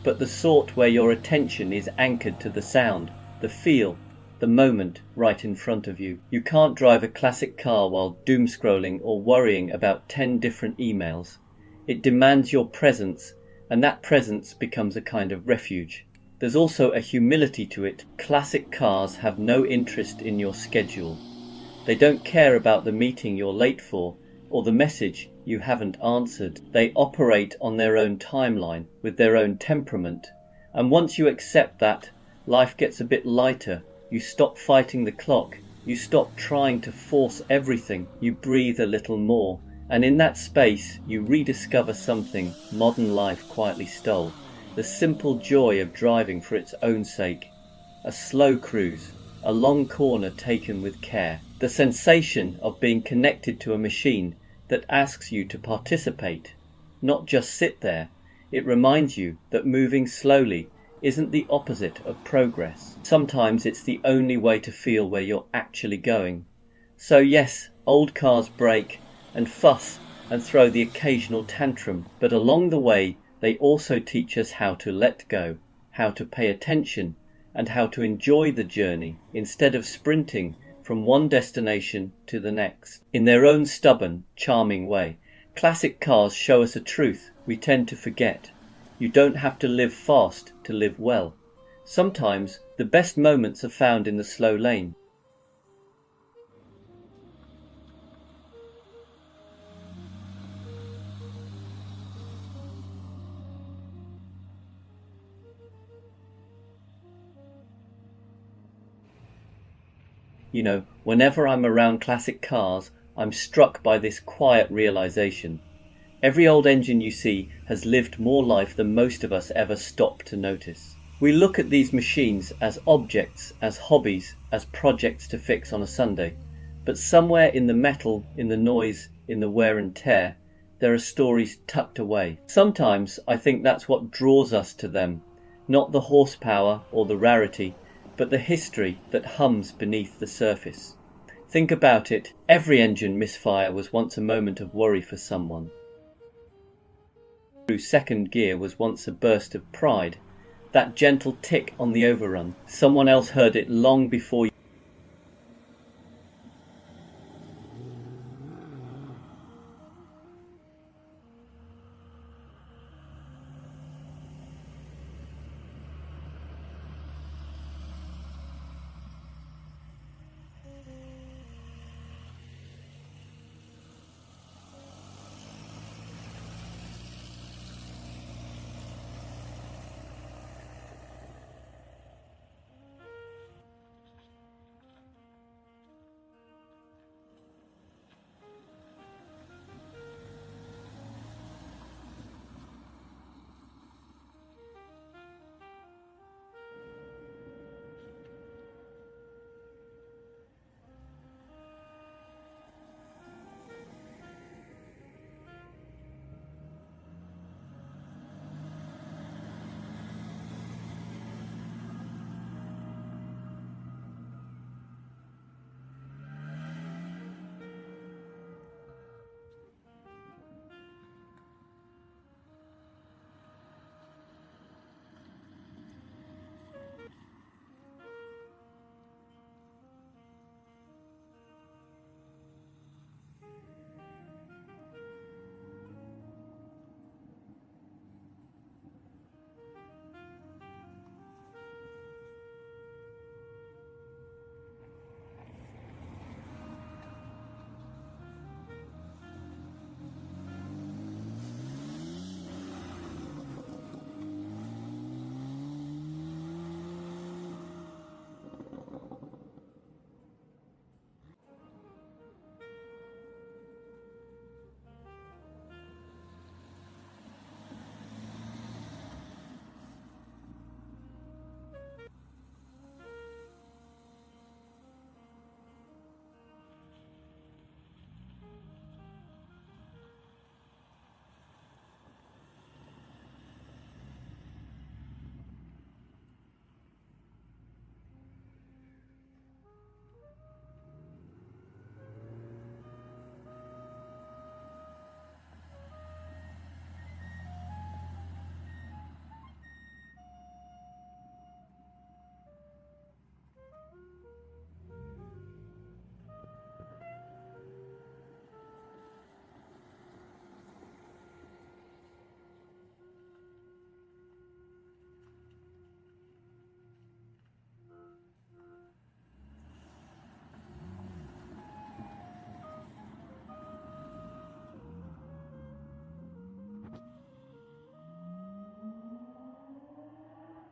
but the sort where your attention is anchored to the sound, the feel, the moment right in front of you. You can't drive a classic car while doom scrolling or worrying about 10 different emails. It demands your presence, and that presence becomes a kind of refuge. There's also a humility to it. Classic cars have no interest in your schedule. They don't care about the meeting you're late for or the message you haven't answered. They operate on their own timeline with their own temperament. And once you accept that, life gets a bit lighter. You stop fighting the clock. You stop trying to force everything. You breathe a little more. And in that space, you rediscover something modern life quietly stole. The simple joy of driving for its own sake. A slow cruise. A long corner taken with care. The sensation of being connected to a machine that asks you to participate, not just sit there. It reminds you that moving slowly isn't the opposite of progress. Sometimes it's the only way to feel where you're actually going. So yes, old cars break and fuss and throw the occasional tantrum, but along the way they also teach us how to let go, how to pay attention, and how to enjoy the journey instead of sprinting from one destination to the next. In their own stubborn, charming way, classic cars show us a truth we tend to forget. You don't have to live fast to live well. Sometimes the best moments are found in the slow lane. Whenever I'm around classic cars, I'm struck by this quiet realization. Every old engine you see has lived more life than most of us ever stop to notice. We look at these machines as objects, as hobbies, as projects to fix on a Sunday. But somewhere in the metal, in the noise, in the wear and tear, there are stories tucked away. Sometimes I think that's what draws us to them, not the horsepower or the rarity, but the history that hums beneath the surface. Think about it, every engine misfire was once a moment of worry for someone. Through second gear was once a burst of pride. That gentle tick on the overrun, someone else heard it long before you.